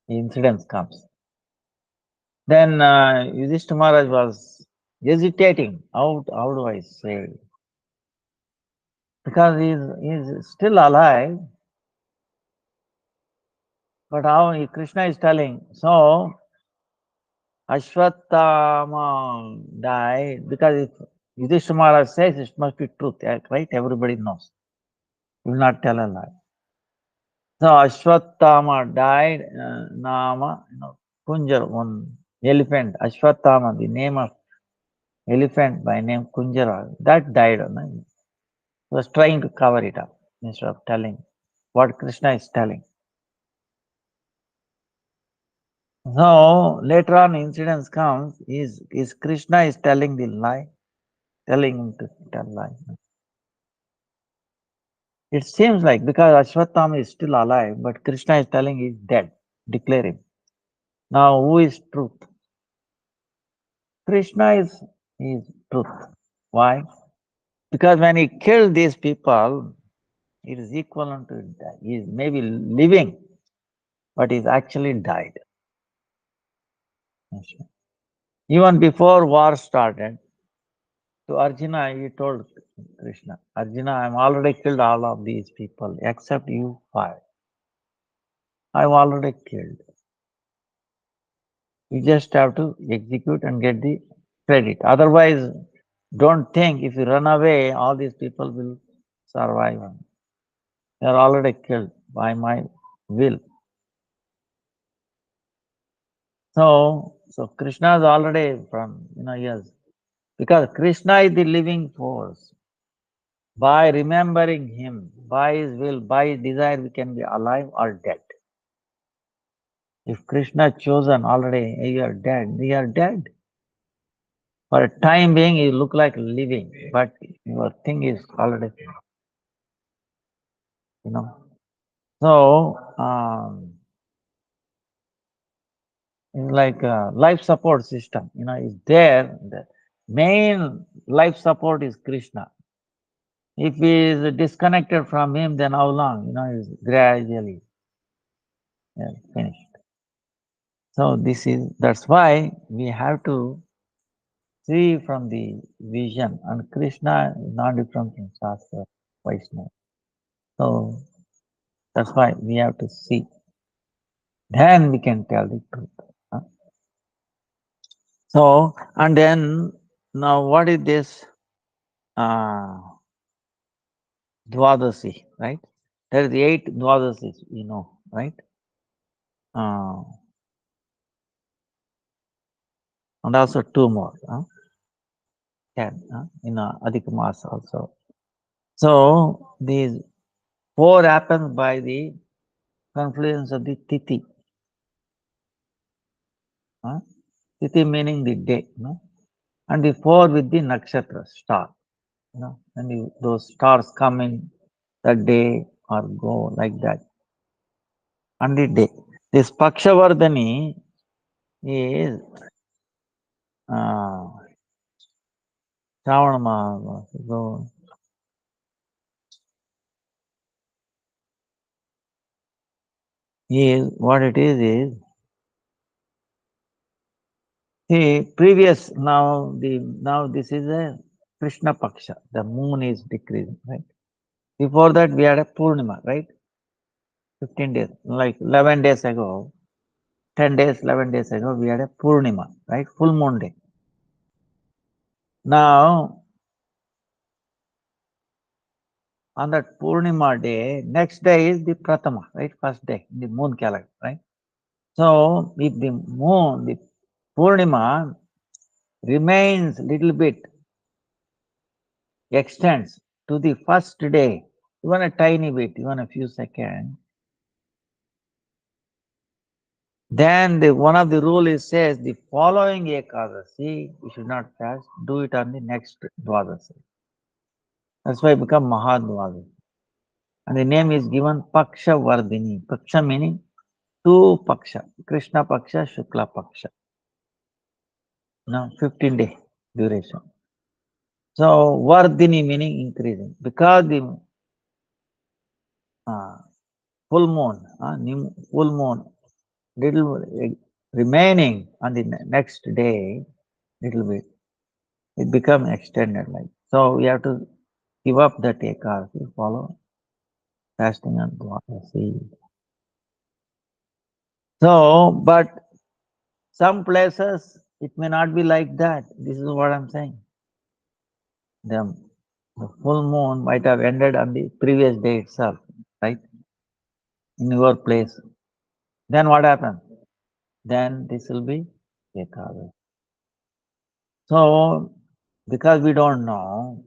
The incident comes. Then Yudhishthira Maharaj was hesitating. How do I say? Because he's still alive. But how Krishna is telling, so Ashwatthama died because if Yudhishthira Maharaj says it must be truth, right? Everybody knows. He will not tell a lie. So Ashwatthama died, Nama, Kunjar, one elephant, Ashwatthama, the name of elephant by name Kunjara, that died. He was trying to cover it up instead of telling what Krishna is telling. So later on incidents comes, is Krishna is telling the lie, telling him to tell lie. It seems like because Ashwatthama is still alive, but Krishna is telling he is dead, declare him. Now who is truth? Krishna is truth. Why? Because when he killed these people, it is equivalent to death. He is maybe living, but he's actually died. Even before war started, to Arjuna, he told Krishna, Arjuna, I'm already killed all of these people except you five. I've already killed. You just have to execute and get the credit. Otherwise, don't think if you run away, all these people will survive. They are already killed by my will. So Krishna is already from, yes. Because Krishna is the living force. By remembering him, by his will, by his desire, we can be alive or dead. If Krishna chosen already, you are dead, you are dead. For a time being, you look like living, but your thing is already, you know. So, It's like a life support system, is there. The main life support is Krishna. If he is disconnected from him, then how long? Is gradually finished. So that's why we have to see from the vision, and Krishna is not different from Shastra, Vaishnava. So that's why we have to see. Then we can tell the truth. Huh? So, and then now what is this uh, Dwadasi, right? There is 8 Dwadasis, right? Uh, and also 2 more, 10, in Adhika Mas also. So, these 4 happens by the confluence of the Tithi. Tithi meaning the day, and the 4 with the nakshatra, star. And those stars come in the day or go like that. And the day. This Pakshavardhani is Shravana Maha. So, what it is see previous now this is a Krishna Paksha. The moon is decreasing, right? Before that we had a Purnima, right? 15 days, like 11 days ago, 10 days, 11 days ago, we had a Purnima, right? Full moon day. Now, on that Purnima day, next day is the Pratama, right? First day, the moon calendar, right? So, if the Purnima remains little bit, extends to the first day, even a tiny bit, even a few seconds, then one of the rule is says the following Ekadasi, we should not fast, do it on the next Dwadasi. That's why it become Mahadvadasi. And the name is given Paksha Vardhini. Paksha meaning 2 Paksha. Krishna Paksha, Shukla Paksha. 15-day duration. So Vardhini meaning increasing. Because the full moon, full moon, little remaining on the next day, little bit, it become extended like. So we have to give up that Ekadasi, follow fasting and Dwadasi. So, but some places it may not be like that. This is what I'm saying. The full moon might have ended on the previous day itself, right? In your place. Then what happens? Then this will be Ekadasi. So, because we don't know,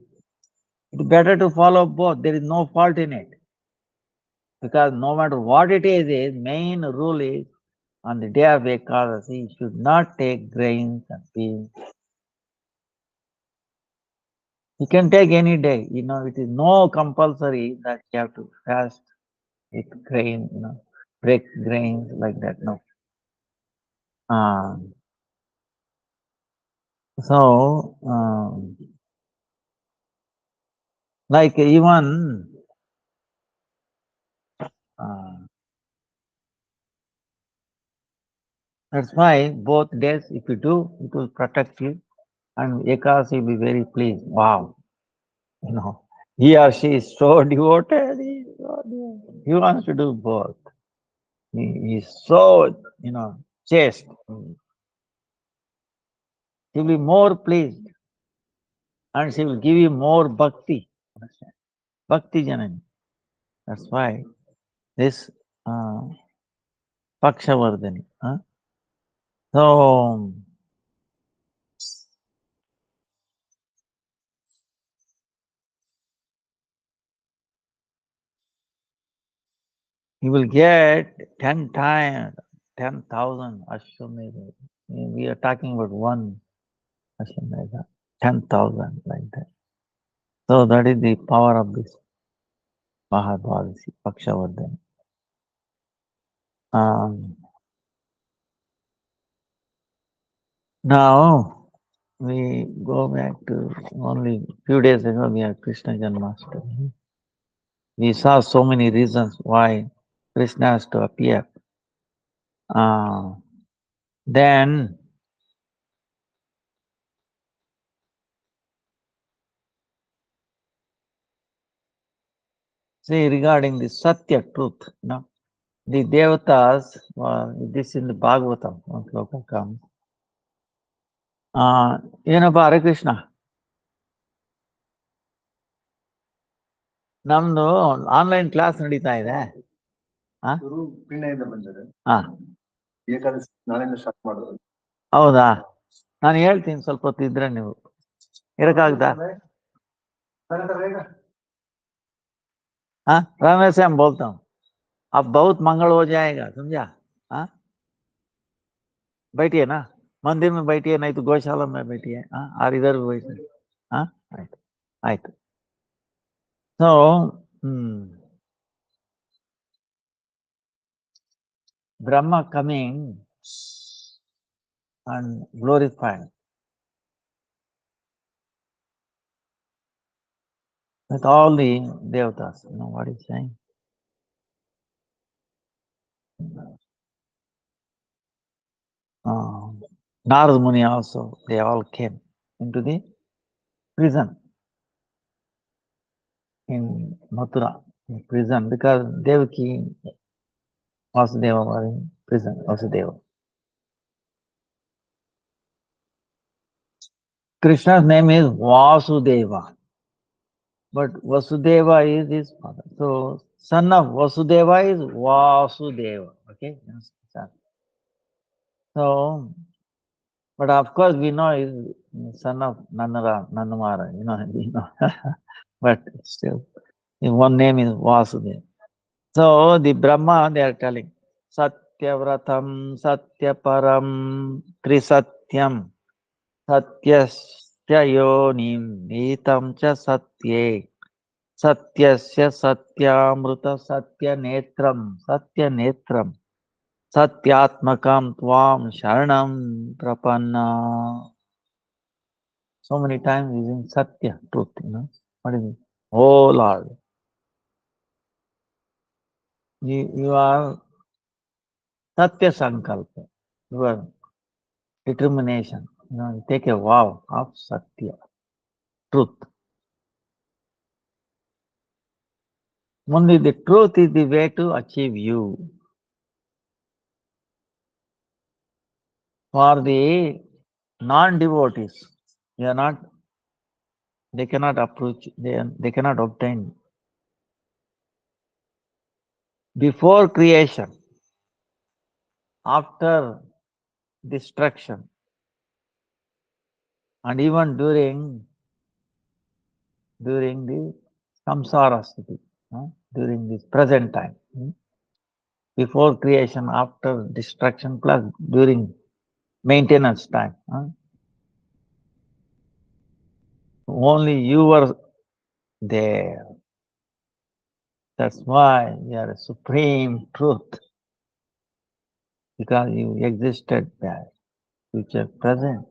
it's better to follow both. There is no fault in it. Because no matter what it is main rule is on the day of Ekadasi, you should not take grains and beans. You can take any day, it is no compulsory that you have to fast with grain, break grains like that, no. So, like even, uh, that's why both days, if you do, it will protect you, and Ekadasi will be very pleased. Wow, he or she is so devoted. He wants to do both. He is so, chaste. He will be more pleased, and she will give you more bhakti. Understand? Bhakti Janani. That's why this Pakshavardhani. So you will get 10 times, 10,000 Ashwamedha. We are talking about one Ashwamedha, 10,000 like that. So that is the power of this Mahadvadasi, Pakshavardhani. Now we go back to only few days ago we had Krishna Janmashtami. We saw so many reasons why Krishna has to appear. Then see regarding the Satya truth, the Devatas, this in the Bhagavatam, one sloka comes. ಏನಪ್ಪ ಹರೇ ಕೃಷ್ಣ ನಮ್ದು online class ನಡೀತಾ ಇದೆ. ಹೌದಾ, ನಾನು ಹೇಳ್ತೀನಿ ಸ್ವಲ್ಪ ಹೊತ್ತು ಇದ್ರೆ ನೀವು ಇರಕ್ಕಾಗ್ದಾ? हाँ रमेश हम बोलता हूँ, अब बहुत मंगल हो जाएगा, समझा? हाँ बैठिए ना, मंदिर में बैठिए, नहीं तो गौशाला में बैठिए, हाँ, और इधर भी बैठिए. हाँ ಆಯ್ತು ಆಯ್ತು. So Brahma coming and glorified with all the devatas. You know what he's saying? Narad Muni also, they all came into the prison in Mathura, in prison, because Devaki, Vasudeva were in prison, Vasudeva. Krishna's name is Vasudeva, but Vasudeva is his father. So, son of Vasudeva is Vasudeva, okay? So, but of course we know he's son of Nandamara, we know. But still, his one name is Vasudeva. So the Brahma, they are telling, Satyavratam, Satyaparam, Trisatyam, Satyasya yonim, Nitam cha Satye, Satyasya Satyamruta Satyanetram, Satyanetram, Satyatmakam Tvam Sharanam Prapanna. So many times using Satya, truth, What is it? Oh Lord, you are Satya Sankalpa, your determination, take a vow of Satya, truth. Only the truth is the way to achieve you. For the non-devotees, they cannot approach, they cannot obtain. Before creation, after destruction, and even during the samsara sthiti, during this present time, before creation, after destruction, plus during maintenance time, only you were there. That's why you are a supreme truth, because you existed there, future, present.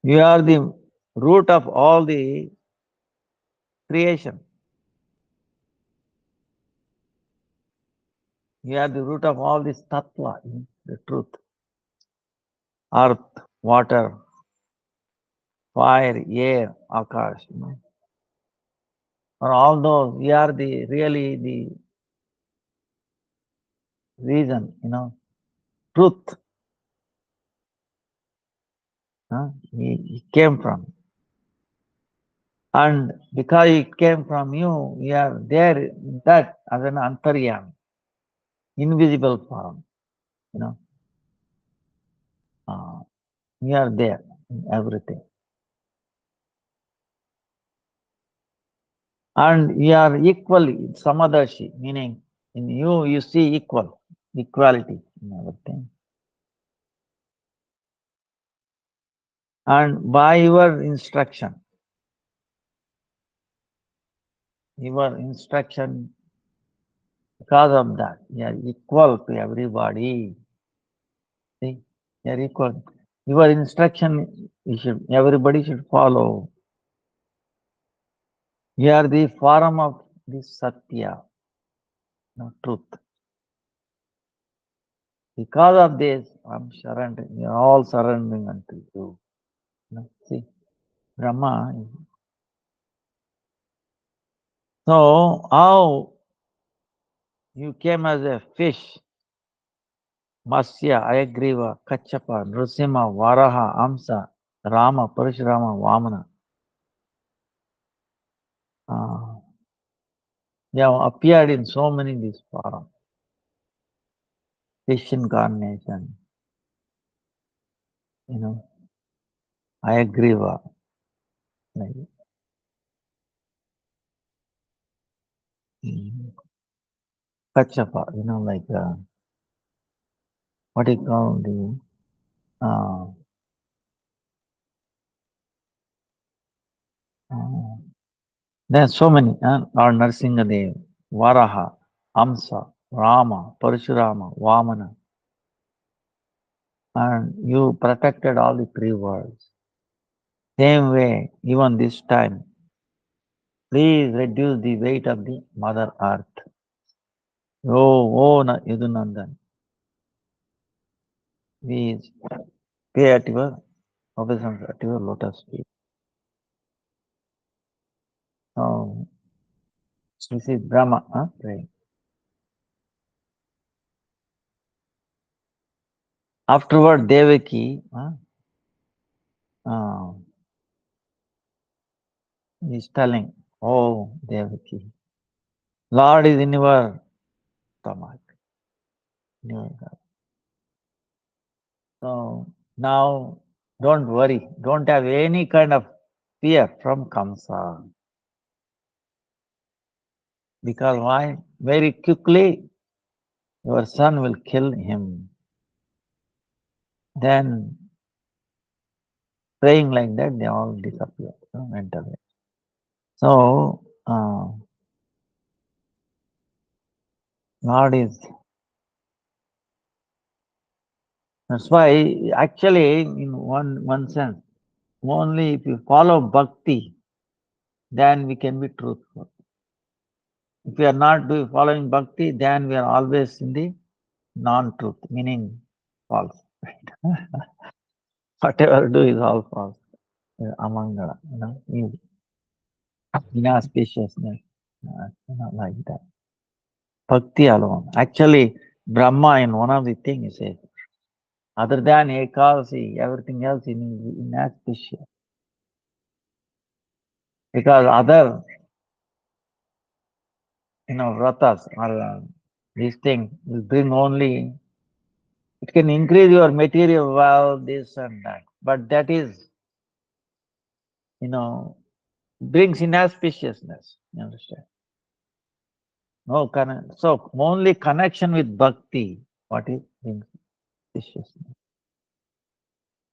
You are the root of all the creation. You are the root of all this tattva, the truth. Earth, water, fire, air, akash. For all those, we are really the reason, truth. It came from. And because it came from you, we are there, that as an antaryam, invisible form, we are there in everything. And we are equally samadarshi, meaning in you see equality in everything. And by your instruction, Because of that, you are equal to everybody. See, you are equal. Your instruction, everybody should follow. You are the forum of this Satya, no, truth. Because of this, I'm surrendering. You are all surrendering unto you. See, Brahma. So, how you came as a fish, Masya, Ayagriva, Kachapa, Nrsimha, Varaha, Amsa, Rama, Parashurama, Vamana. They have appeared in so many these forms. Fish incarnation, Ayagriva, like Kachapa, like what do you call the there's so many, or Narsingadev, Varaha, Amsa, Rama, Parashurama, Vamana. And you protected all the three worlds. Same way, even this time, please reduce the weight of the Mother Earth. Oh, Yadunandan, please pay at your obeisance at your lotus feet. So, this is Brahma, praying. Afterward, Devaki is telling, oh, Devaki, Lord is in your stomach. So, now, don't worry. Don't have any kind of fear from Kamsa. Because why? Very quickly, your son will kill him. Then, praying like that, they all disappear, went away. So, Lord is. That's why, actually, in one sense, only if you follow bhakti, then we can be truthful. If we are not following bhakti, then we are always in the non-truth, meaning false. Whatever do is all false. Amangala, inauspiciousness, not like that. Bhakti alone. Actually, Brahma in one of the things says, other than Ekadasi, everything else is inauspicious. Because other, vratas or these things will bring only, it can increase your material wealth, this and that. But that is, brings inauspiciousness. You understand? No, so only connection with bhakti, what is brings auspiciousness.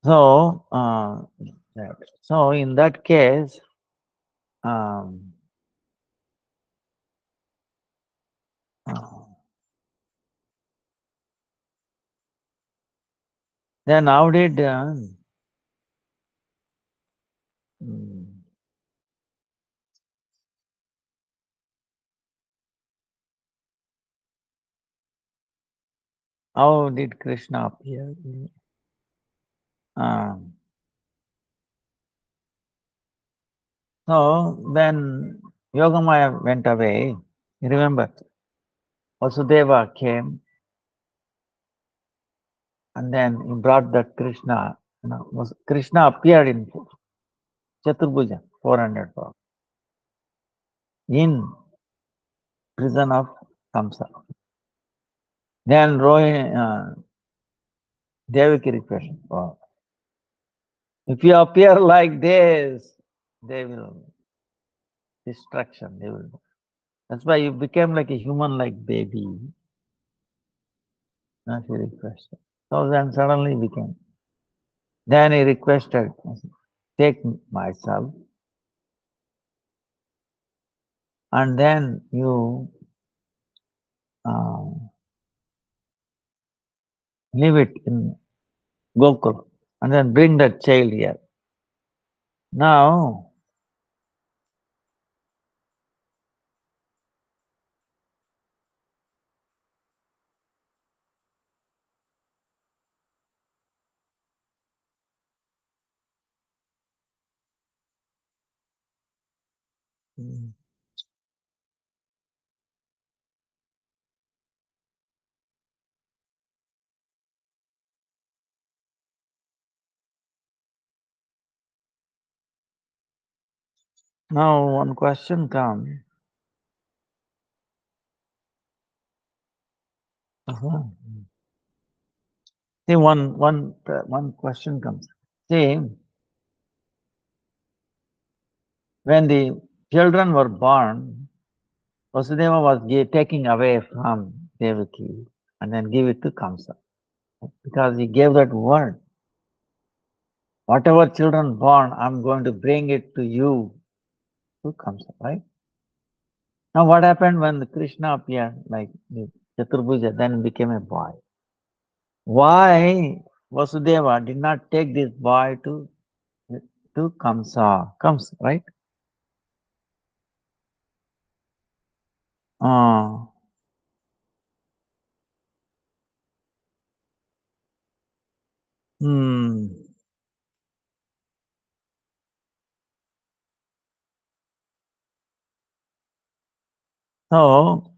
So, so in that case, then how did Krishna appear? So when Yogamaya went away, you remember, Vasudeva came and then he brought that Krishna. Krishna appeared in Chaturbhuja, 400 form, in prison of Kamsa. Then Devaki requested, if you appear like this, they will destruction. They will. That's why you became like a human-like baby. Not he requested. So then suddenly became. Then he requested, take myself, and then you leave it in Gokul and then bring that child here. Now, one question comes. See, one question comes. See, when the children were born, Vasudeva was taking away from Devaki and then give it to Kamsa because he gave that word. Whatever children born, I'm going to bring it to you, to Kamsa, right? Now, what happened when Krishna appeared, like the Chaturbhuja, then became a boy? Why Vasudeva did not take this boy to Kamsa? Kamsa, right? Uh, hmm. So,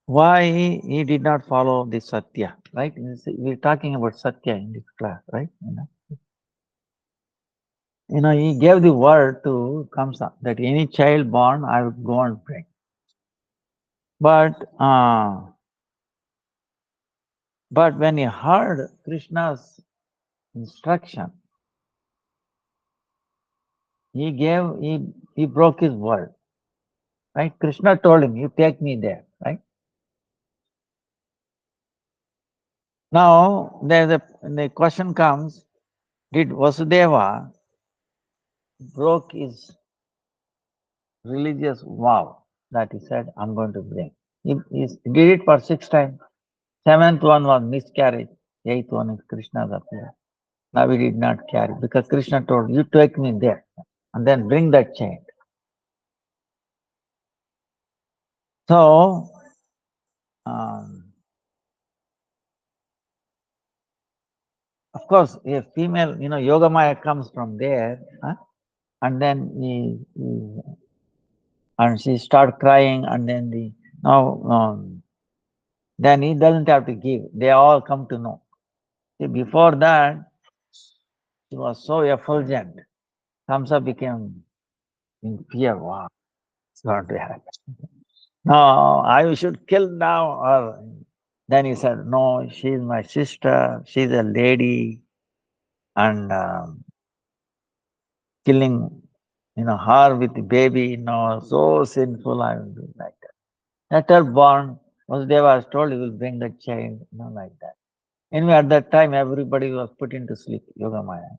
why he did not follow the Satya, right? We're talking about Satya in this class, right? He gave the word to Kamsa that any child born, I would go and bring. But when he heard Krishna's instruction, he broke his word, right? Krishna told him, you take me there, right? Now, the question comes, did Vasudeva broke his religious vow that he said, I'm going to bring? He did it for 6 times. 7th one was miscarriage. 8th one is Krishna's appearance. Now he did not carry because Krishna told, you take me there and then bring that child. So, of course, a female, Yoga Maya comes from there, and then and she start crying, and then then he doesn't have to give. They all come to know. See, before that, she was so effulgent. Kamsa became in fear. Wow, it's going to happen. No, I should kill now. Or then he said, no, she's my sister. She's a lady, and killing, her with the baby, so sinful. I will do like that. Let her born. Vasudeva was told he will bring the child, like that. Anyway, at that time, everybody was put into sleep, Yoga Maya,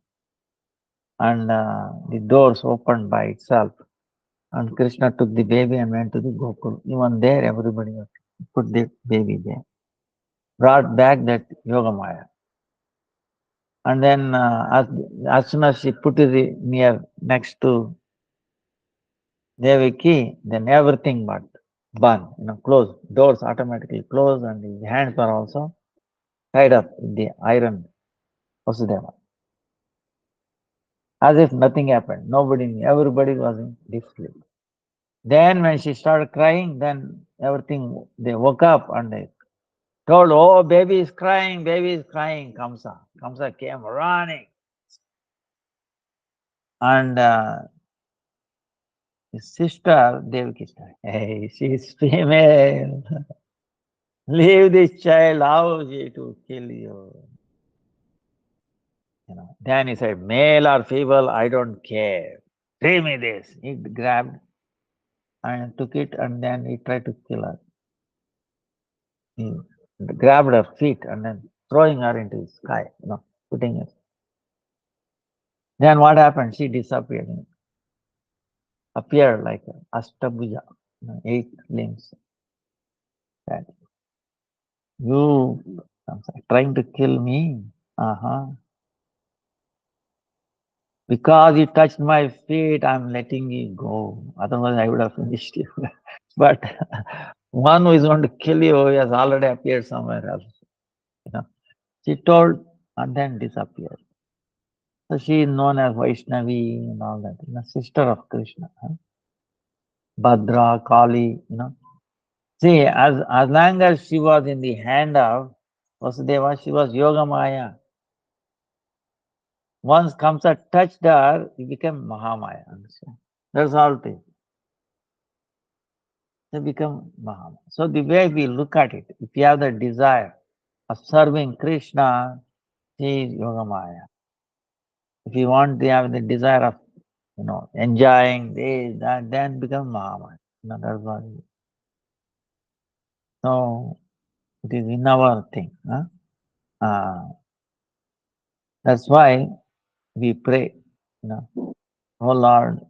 and the doors opened by itself. And Krishna took the baby and went to the Gokul. Even there, everybody was put the baby there. Brought back that Yoga Maya. And then as soon as she put it next to Devaki, then everything but burn, closed. Doors automatically closed and the hands were also tied up with the iron Vasudeva. As if nothing happened. Nobody knew. Everybody was in deep sleep. Then when she started crying, then everything, they woke up and they told, oh, baby is crying, Kamsa. Kamsa came running. And his sister, Devaki, said, hey, she's female. Leave this child, how is she to kill you? Then he said, male or female, I don't care. Give me this. He grabbed and took it and then he tried to kill her. He grabbed her feet and then throwing her into the sky, putting it. Then what happened? She disappeared. Appeared like Ashtabhuja. 8 limbs. That you trying to kill me? Because you touched my feet, I'm letting you go. Otherwise, I would have finished you. But one who is going to kill you has already appeared somewhere else. You know, she told and then disappeared. So she is known as Vaishnavi and all that. Sister of Krishna. Bhadra, Kali. See, as long as she was in the hand of Vasudeva, she was Yoga Maya. Once Kamsa touched her, he became Mahamaya. Understand? That's all it is. They become Mahamaya. So the way we look at it, if you have the desire of serving Krishna, he is Yoga Maya. If you want to have the desire of enjoying this, that, then become Mahamaya. That's what it is. So it is in our thing. That's why we pray, oh Lord,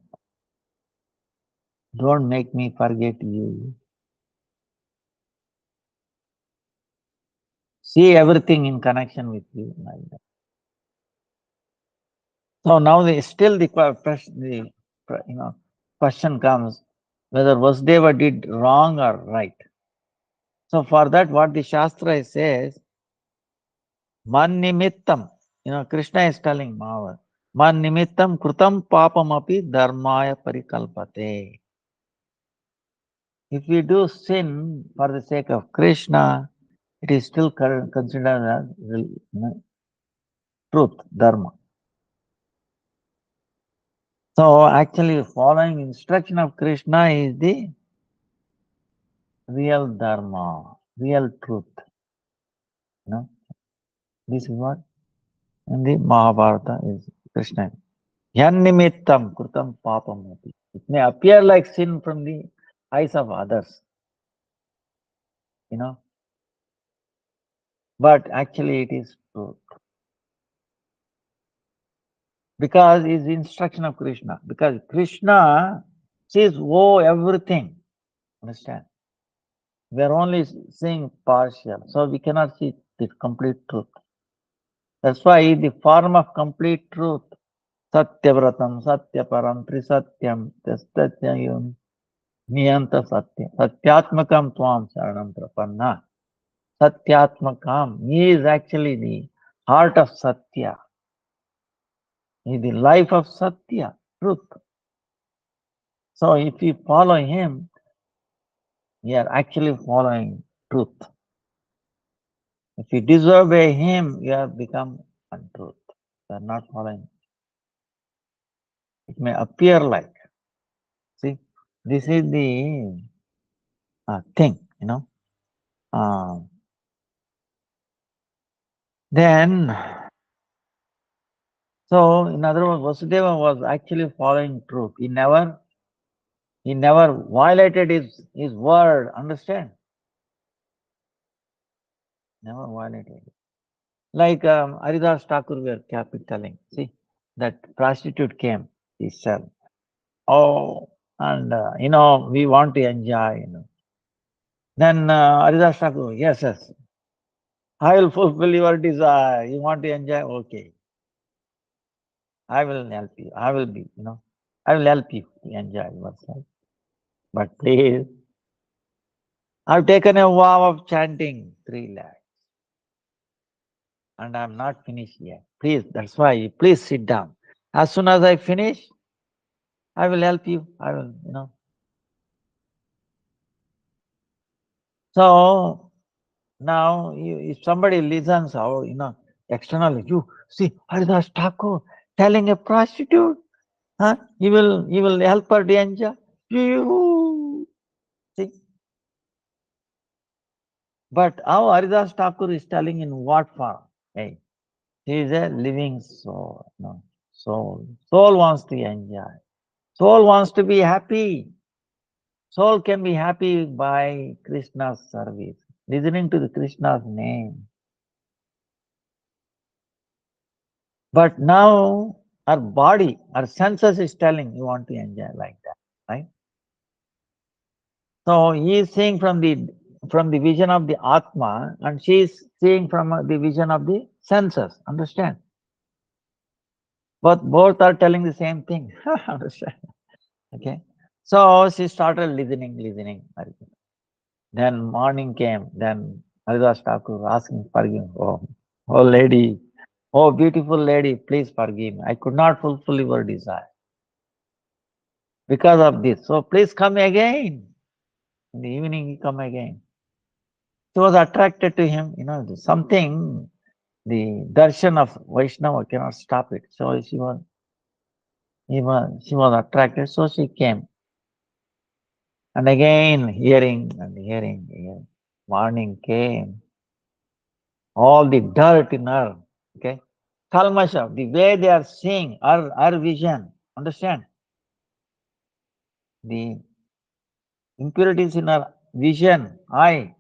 don't make me forget you. See everything in connection with you. Like that. So now question comes whether Vasudeva did wrong or right. So for that, what the Shastra says, man nimittam, Krishna is telling Mahavar, man nimittam krutam papam api dharmaya parikalpate. If we do sin for the sake of Krishna, it is still considered as truth, dharma. So actually following instruction of Krishna is the real dharma, real truth. This is what in the Mahabharata is Krishna. Yannimittam krutam papam api. It may appear like sin from the eyes of others, but actually it is truth. Because it's the instruction of Krishna. Because Krishna sees everything. Understand? We are only seeing partial. So we cannot see the complete truth. That's why the form of complete truth, Satyavratam, Satyaparam, Trisatyam, Tastatyayum, Niyanta Satya, Satyatmakam Tvam Saranam Prapanna. Satyatmakam, he is actually the heart of Satya. He is the life of Satya, truth. So if we follow him, we are actually following truth. If you disobey him, you have become untruth. You are not following. It may appear like. See, this is the thing, Then, so in other words, Vasudeva was actually following truth. He never violated his word. Understand? Never violated it. Like Haridas Thakur we are kept telling. See, that prostitute came. He said, "Oh, and we want to enjoy." Then Haridas Thakur, yes, I will fulfill your desire. You want to enjoy? Okay. I will help you. I will help you to enjoy yourself. But please, I've taken a vow of chanting 3 lakhs. And I'm not finished yet. Please, that's why, please sit down. As soon as I finish, I will help you. I will. So, now, if somebody listens out, externally, you see, Haridas Thakur telling a prostitute, he will help her to enjoy. You see. But how Haridas Thakur is telling in what form? Hey, he is a living soul. Soul. Soul wants to enjoy. Soul wants to be happy. Soul can be happy by Krishna's service, listening to the Krishna's name. But now our body, our senses is telling you want to enjoy like that, right? So he is seeing from the vision of the Atma, and she is seeing from the vision of the senses. Understand? Both are telling the same thing. Understand? Okay. So she started listening. Then morning came. Then Haridas Thakur asking forgive. Oh lady, oh beautiful lady, please forgive me. I could not fulfill your desire because of this. So please come again. In the evening, he come again. She was attracted to him. Something. The darshan of Vaishnava cannot stop it. So she was attracted. So she came. And again, hearing. Morning came. All the dirt in her, okay? Kalmasha, the way they are seeing her vision, understand? The impurities in her vision, eye,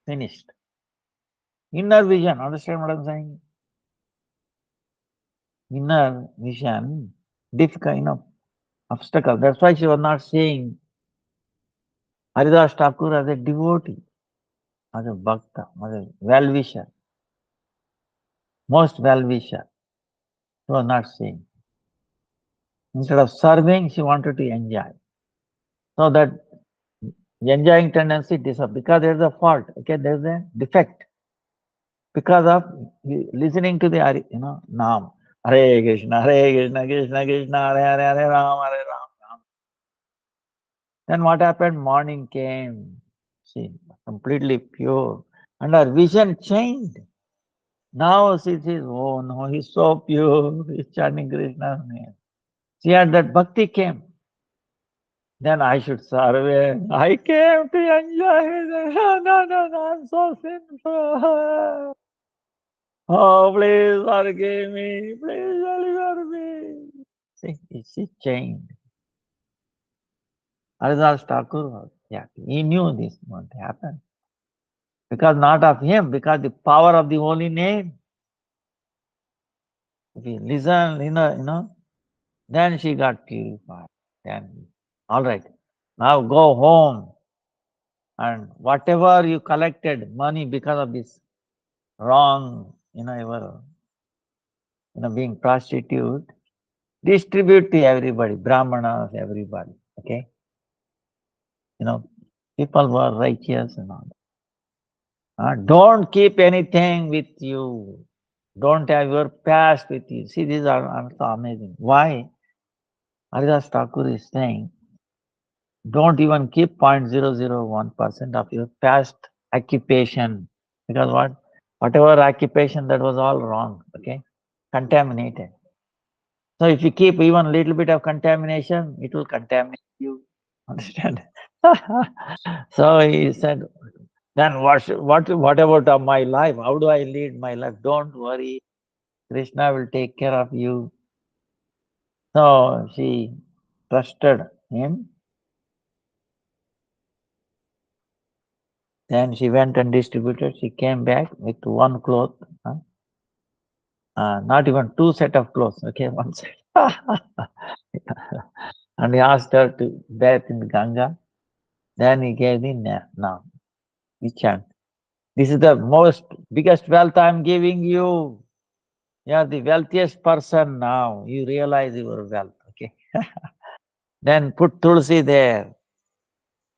finished. Inner vision, understand what I'm saying? Inner vision, difficult, obstacle. That's why she was not seeing Haridas Thakur as a devotee, as a bhakta, as a well-wisher, most well-wisher. She was not seeing. Instead of serving, she wanted to enjoy. So that enjoying tendency disappears because there is a fault. Okay, there is a defect because of listening to the Naam. Hare Krishna, Krishna Krishna, Hare Ram, Hare Ram. Then what happened? Morning came. She completely pure, and her vision changed. Now she says, "Oh no, he's so pure. He's chanting Krishna's name." She had that bhakti came. Then I should serve him. I came to enjoy it. No, I'm so sinful. Oh, please forgive me. Please deliver me. See, she changed. Haridas Thakur was happy. He knew this would happen. Because not of him, because the power of the holy name. If he listen, then she got purified. Then, all right, now go home and whatever you collected money because of this wrong, being prostitute, distribute to everybody, brahmanas, everybody. Okay, you know, people were righteous and all. Don't keep anything with you. Don't have your past with you. See, these are so amazing. Why? Haridas Thakur is saying, don't even keep 0.001% of your past occupation. Because what? Whatever occupation, that was all wrong. Okay? Contaminated. So if you keep even little bit of contamination, it will contaminate you. Understand? So he said, then what about my life? How do I lead my life? Don't worry. Krishna will take care of you. So she trusted him. Then she went and distributed. She came back with one cloth, not even two set of clothes. Okay, one set. And he asked her to bathe in the Ganga. Then he gave the now. We chant. This is the most biggest wealth I'm giving you. You are the wealthiest person now. You realize your wealth. Okay. Then put tulsi there.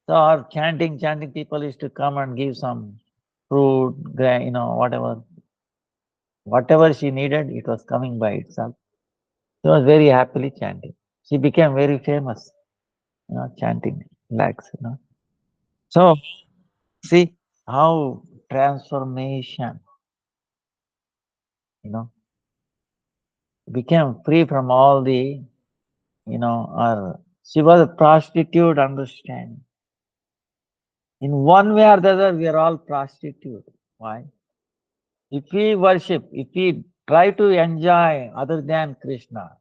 So our chanting people used to come and give some fruit, whatever she needed, it was coming by itself. She was very happily chanting. She became very famous, chanting lakhs. So see how transformation, you know, became free from all the, she was a prostitute, understand. In one way or the other, we are all prostitute. Why? If we worship, if we try to enjoy other than Krishna,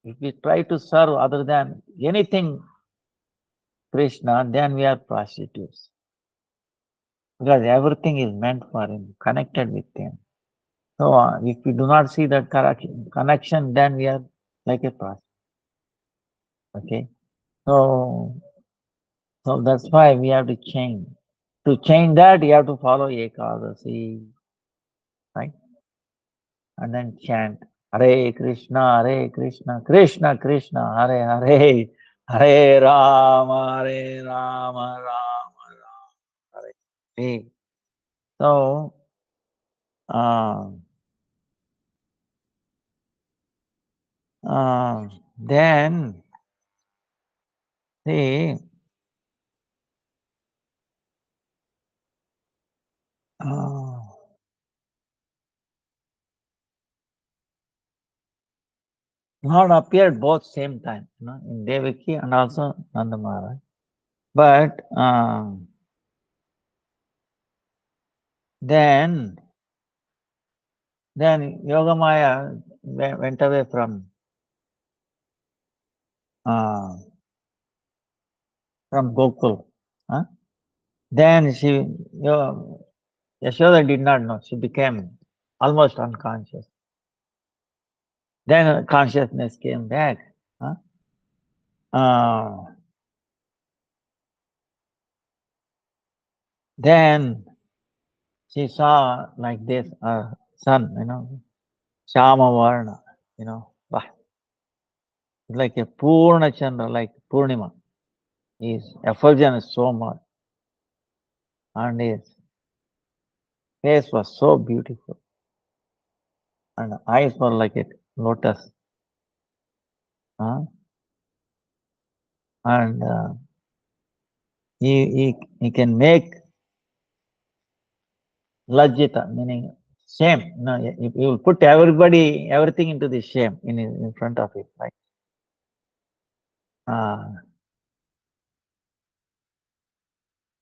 if we try to serve other than anything Krishna, then we are prostitutes. Because everything is meant for him, connected with him. So if we do not see that connection, then we are like a prostitute. Okay. So So that's why we have to change. To change that, you have to follow Ekadasi, right? And then chant Hare Krishna, Krishna Krishna, Hare Hare, Hare Rama, Hare Rama, Rama Rama, Hare Hare. So, uh, then, see, uh, Lord appeared both same time, in Devaki and also Nanda Maharaj. But then Yogamaya went away uh, from Gokul. Huh? Then Yashoda did not know. She became almost unconscious. Then consciousness came back. Huh? Then she saw like this sun, Shama Varna, bah, like a Purna Chandra, like Purnima. His effulgence so much, and his face was so beautiful, and eyes were like a lotus. And he can make lajjita, meaning shame. If you will put everything into the shame in front of it, right?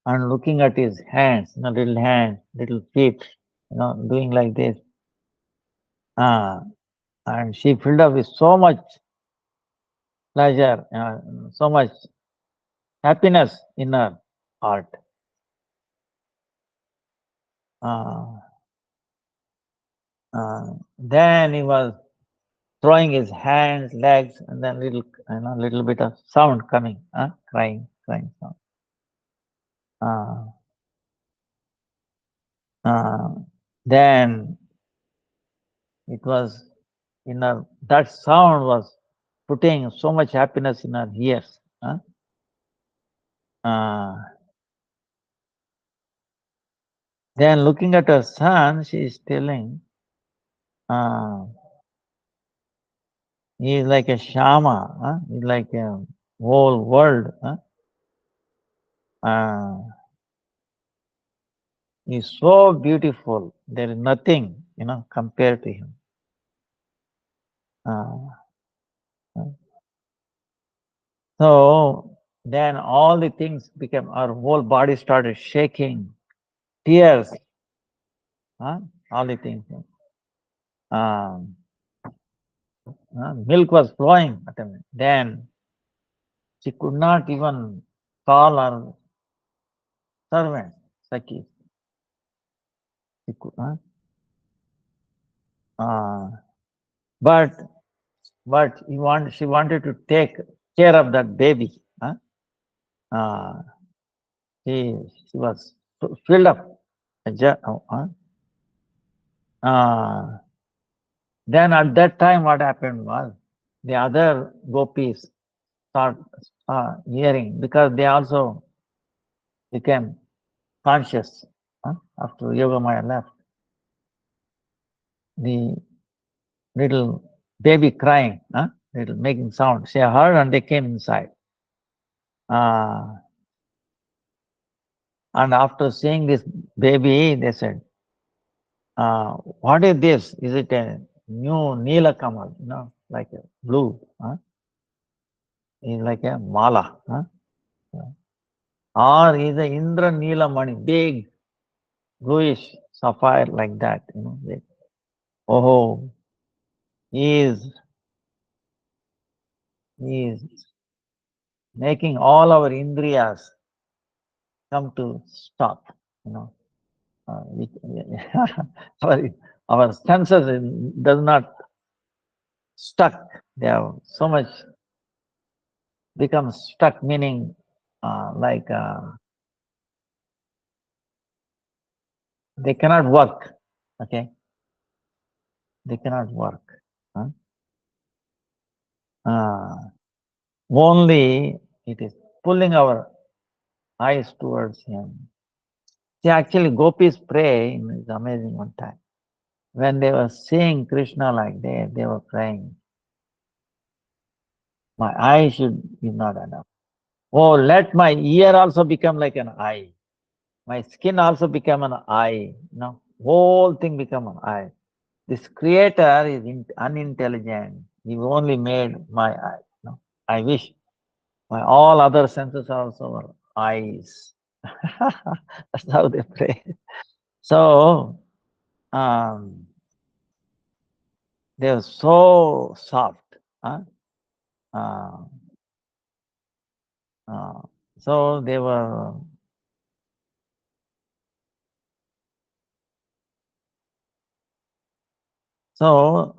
And looking at his hands, little feet, doing like this. And she filled up with so much pleasure, so much happiness in her heart. Then he was throwing his hands, legs, and then little bit of sound coming, crying sound. Then it was that sound was putting so much happiness in her ears. Then looking at her son, she is telling, he is like a Shama, he's like a whole world. He's so beautiful. There is nothing, compared to him. So then all the things became, our whole body started shaking, tears, all the things. Milk was flowing at him. Then she could not even call her servant, Saki. She could, but she wanted to take care of that baby. She was filled up. Then at that time, what happened was the other gopis start hearing, because they also became conscious after Yogamaya left. The little baby crying, little making sound. They heard and they came inside. And after seeing this baby, they said, what is this? Is it a new Neela Kamal, like a blue? It's like a mala. Or is a Indra Neela Mani, big bluish sapphire like that. Oh, he is making all our indriyas come to stop. Our senses does not stuck. They have so much become stuck, meaning like they cannot work. Okay, they cannot work. Huh? Uh, Only it is pulling our eyes towards him. See, actually, gopis pray in this amazing one time. When they were seeing Krishna like that, they were praying, my eye should be not enough. Oh, let my ear also become like an eye. My skin also become an eye. Whole thing become an eye. This creator is unintelligent. He only made my eye. I wish my all other senses also were eyes. That's how they pray. So um, they were so soft. Huh? Uh, uh, so they were. So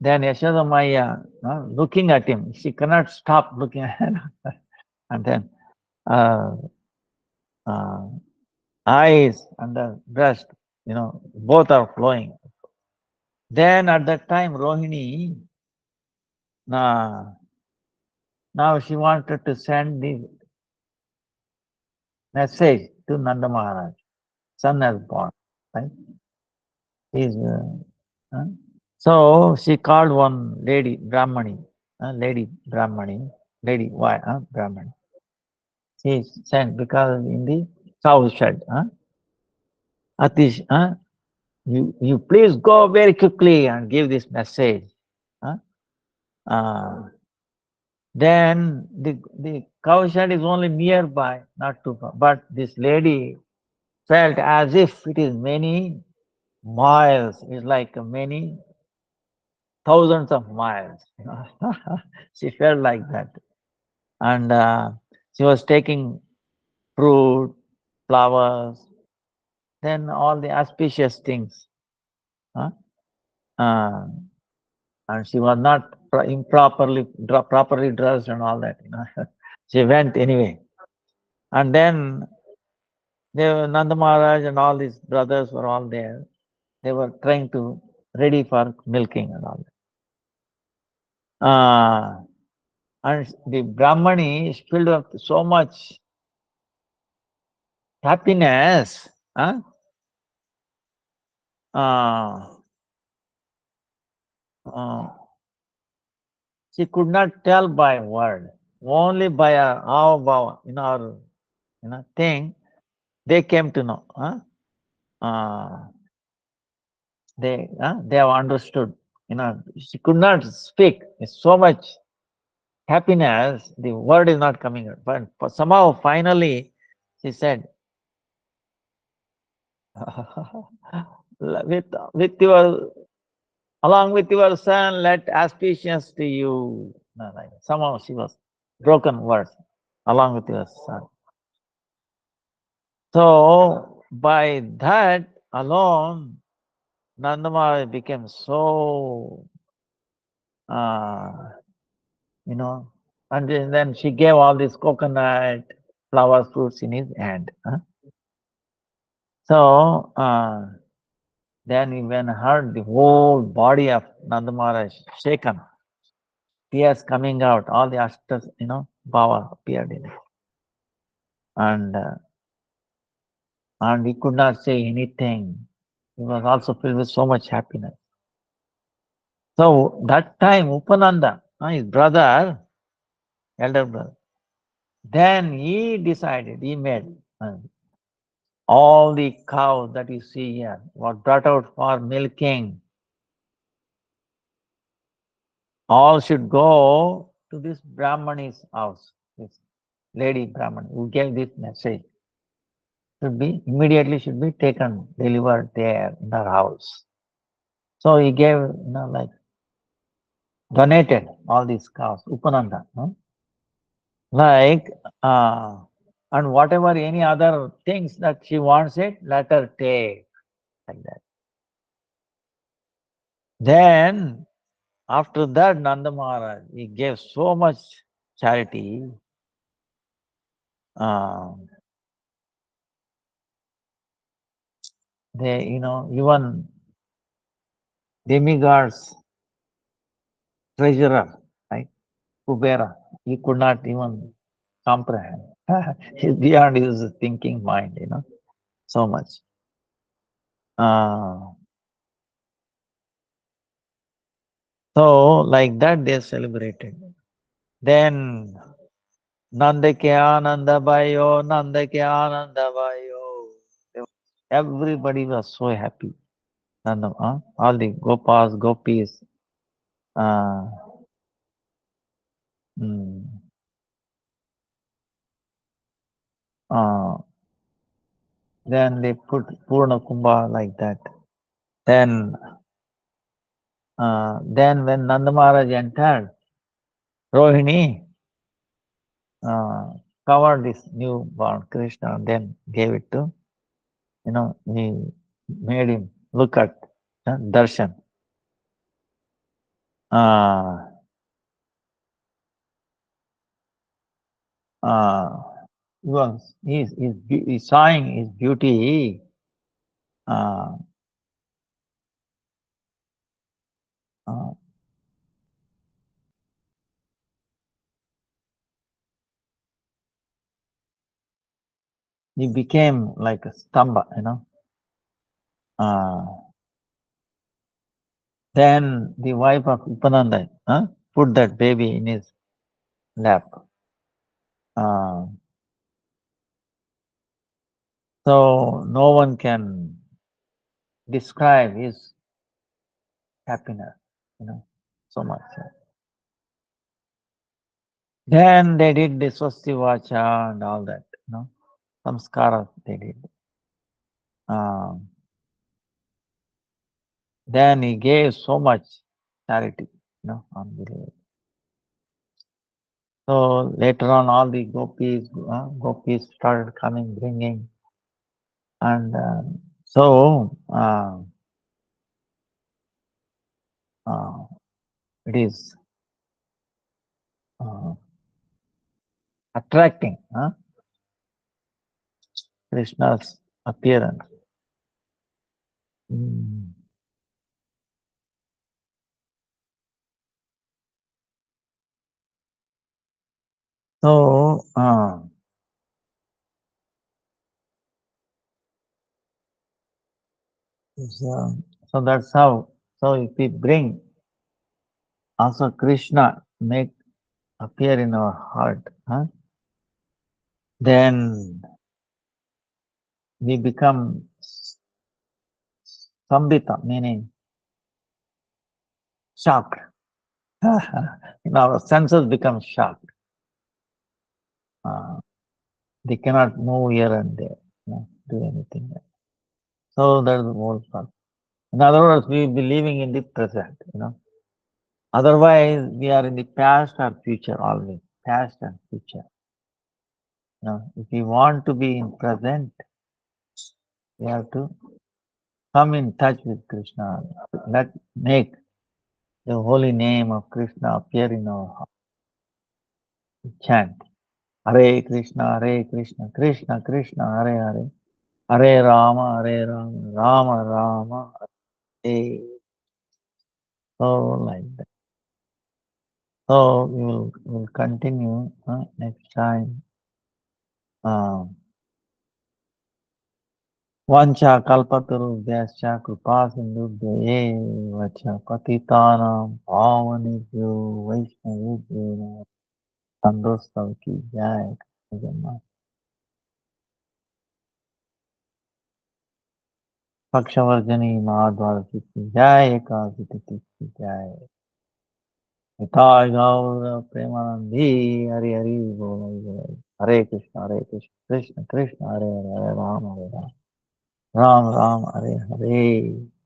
then Yashoda Maya looking at him, she cannot stop looking at him. And then uh, uh, eyes and the breast, both are flowing. Then at that time, Rohini, uh, now she wanted to send the message to Nanda Maharaj. Son has born, right? He's, huh? So she called one lady, Brahmani, lady, why, Brahmani. She sent because in the cow shed, Atish, you please go very quickly and give this message. Huh? Then the cow shed is only nearby, not too far. But this lady felt as if it is many miles. It's like many thousands of miles. She felt like that. And she was taking fruit, flowers, then all the auspicious things. Huh? Uh, and she was not properly dressed and all that. She went anyway. And then Nanda Maharaj and all these brothers were all there. They were trying to ready for milking and all that. And the Brahmani is filled with so much happiness. Huh? Uh, uh, she could not tell by word, only by a how our thing they came to know. Huh? Uh, they have understood. She could not speak. It's so much happiness. The word is not coming out. But somehow, finally, she said, with your along with your son, let auspicious to you. No, like, somehow she was broken words along with your son. So by that alone, Nandamara became so uh, you know, and then she gave all these coconut, flowers, fruits in his hand. So then he when heard the whole body of Nanda Maharaj shaken, tears coming out, all the ashtas, bhava appeared in it. And he could not say anything. He was also filled with so much happiness. So that time Upananda, his brother, elder brother, then he decided, he made all the cows that you see here were brought out for milking. All should go to this Brahmani's house, this lady Brahmani who gave this message. Should be taken, delivered there in her house. So he gave, like donated all these cows, Upananda. Like, and whatever any other things that she wants it, let her take, like that. Then, after that, Nanda Maharaj, he gave so much charity, uh, they, even demigods, treasurer, right? Kubera, he could not even comprehend. He's beyond his thinking mind, so much. Uh, so like that they celebrated. Then Nandake Ananda Bayo, Nandake Ananda Bayo. Everybody was so happy. All the gopas, gopis. Uh, mm, uh, then they put Purna Kumbha like that. Then when Nanda Maharaj entered, Rohini covered this newborn Krishna and then gave it to, he made him look at darshan. Uh, uh, he's showing his beauty. Uh, uh, he became like a stamba. Then the wife of Upananda put that baby in his lap. Uh, so no one can describe his happiness, so much. Then they did the Swasti Vacha and all that, samskara they did. Then he gave so much charity, unbelievable. So later on, all the gopis started coming, bringing, and it is attracting Krishna's appearance. Mm. So, so that's how. So if we bring also Krishna make appear in our heart, then we become sambita, meaning shocked. Our senses become shocked. They cannot move here and there, do anything. So that's the whole fact. In other words, we will be living in the present. Otherwise, we are in the past or future always. Past and future. If we want to be in present, we have to come in touch with Krishna. Let make the holy name of Krishna appear in our heart. Chant. Hare Krishna, Krishna Krishna, Hare Hare. Hare Rama, Rama Rama, Hare. So like that. So we'll continue next time. Vancha kalpatarubhyascha kripa sindhubhya eva cha patitanam pavanebhyo vaishnavebhyo Sandostav ki jai. Pakshavarjani Mahadvarasi ki jai. Ekadasi ki jai. Nitai Gaura Premanandi Hari Hari Bol. Hare Krishna, Krishna Krishna, Hare Hare, Hare Rama, Hare Rama, Ram Ram, Hare Hare.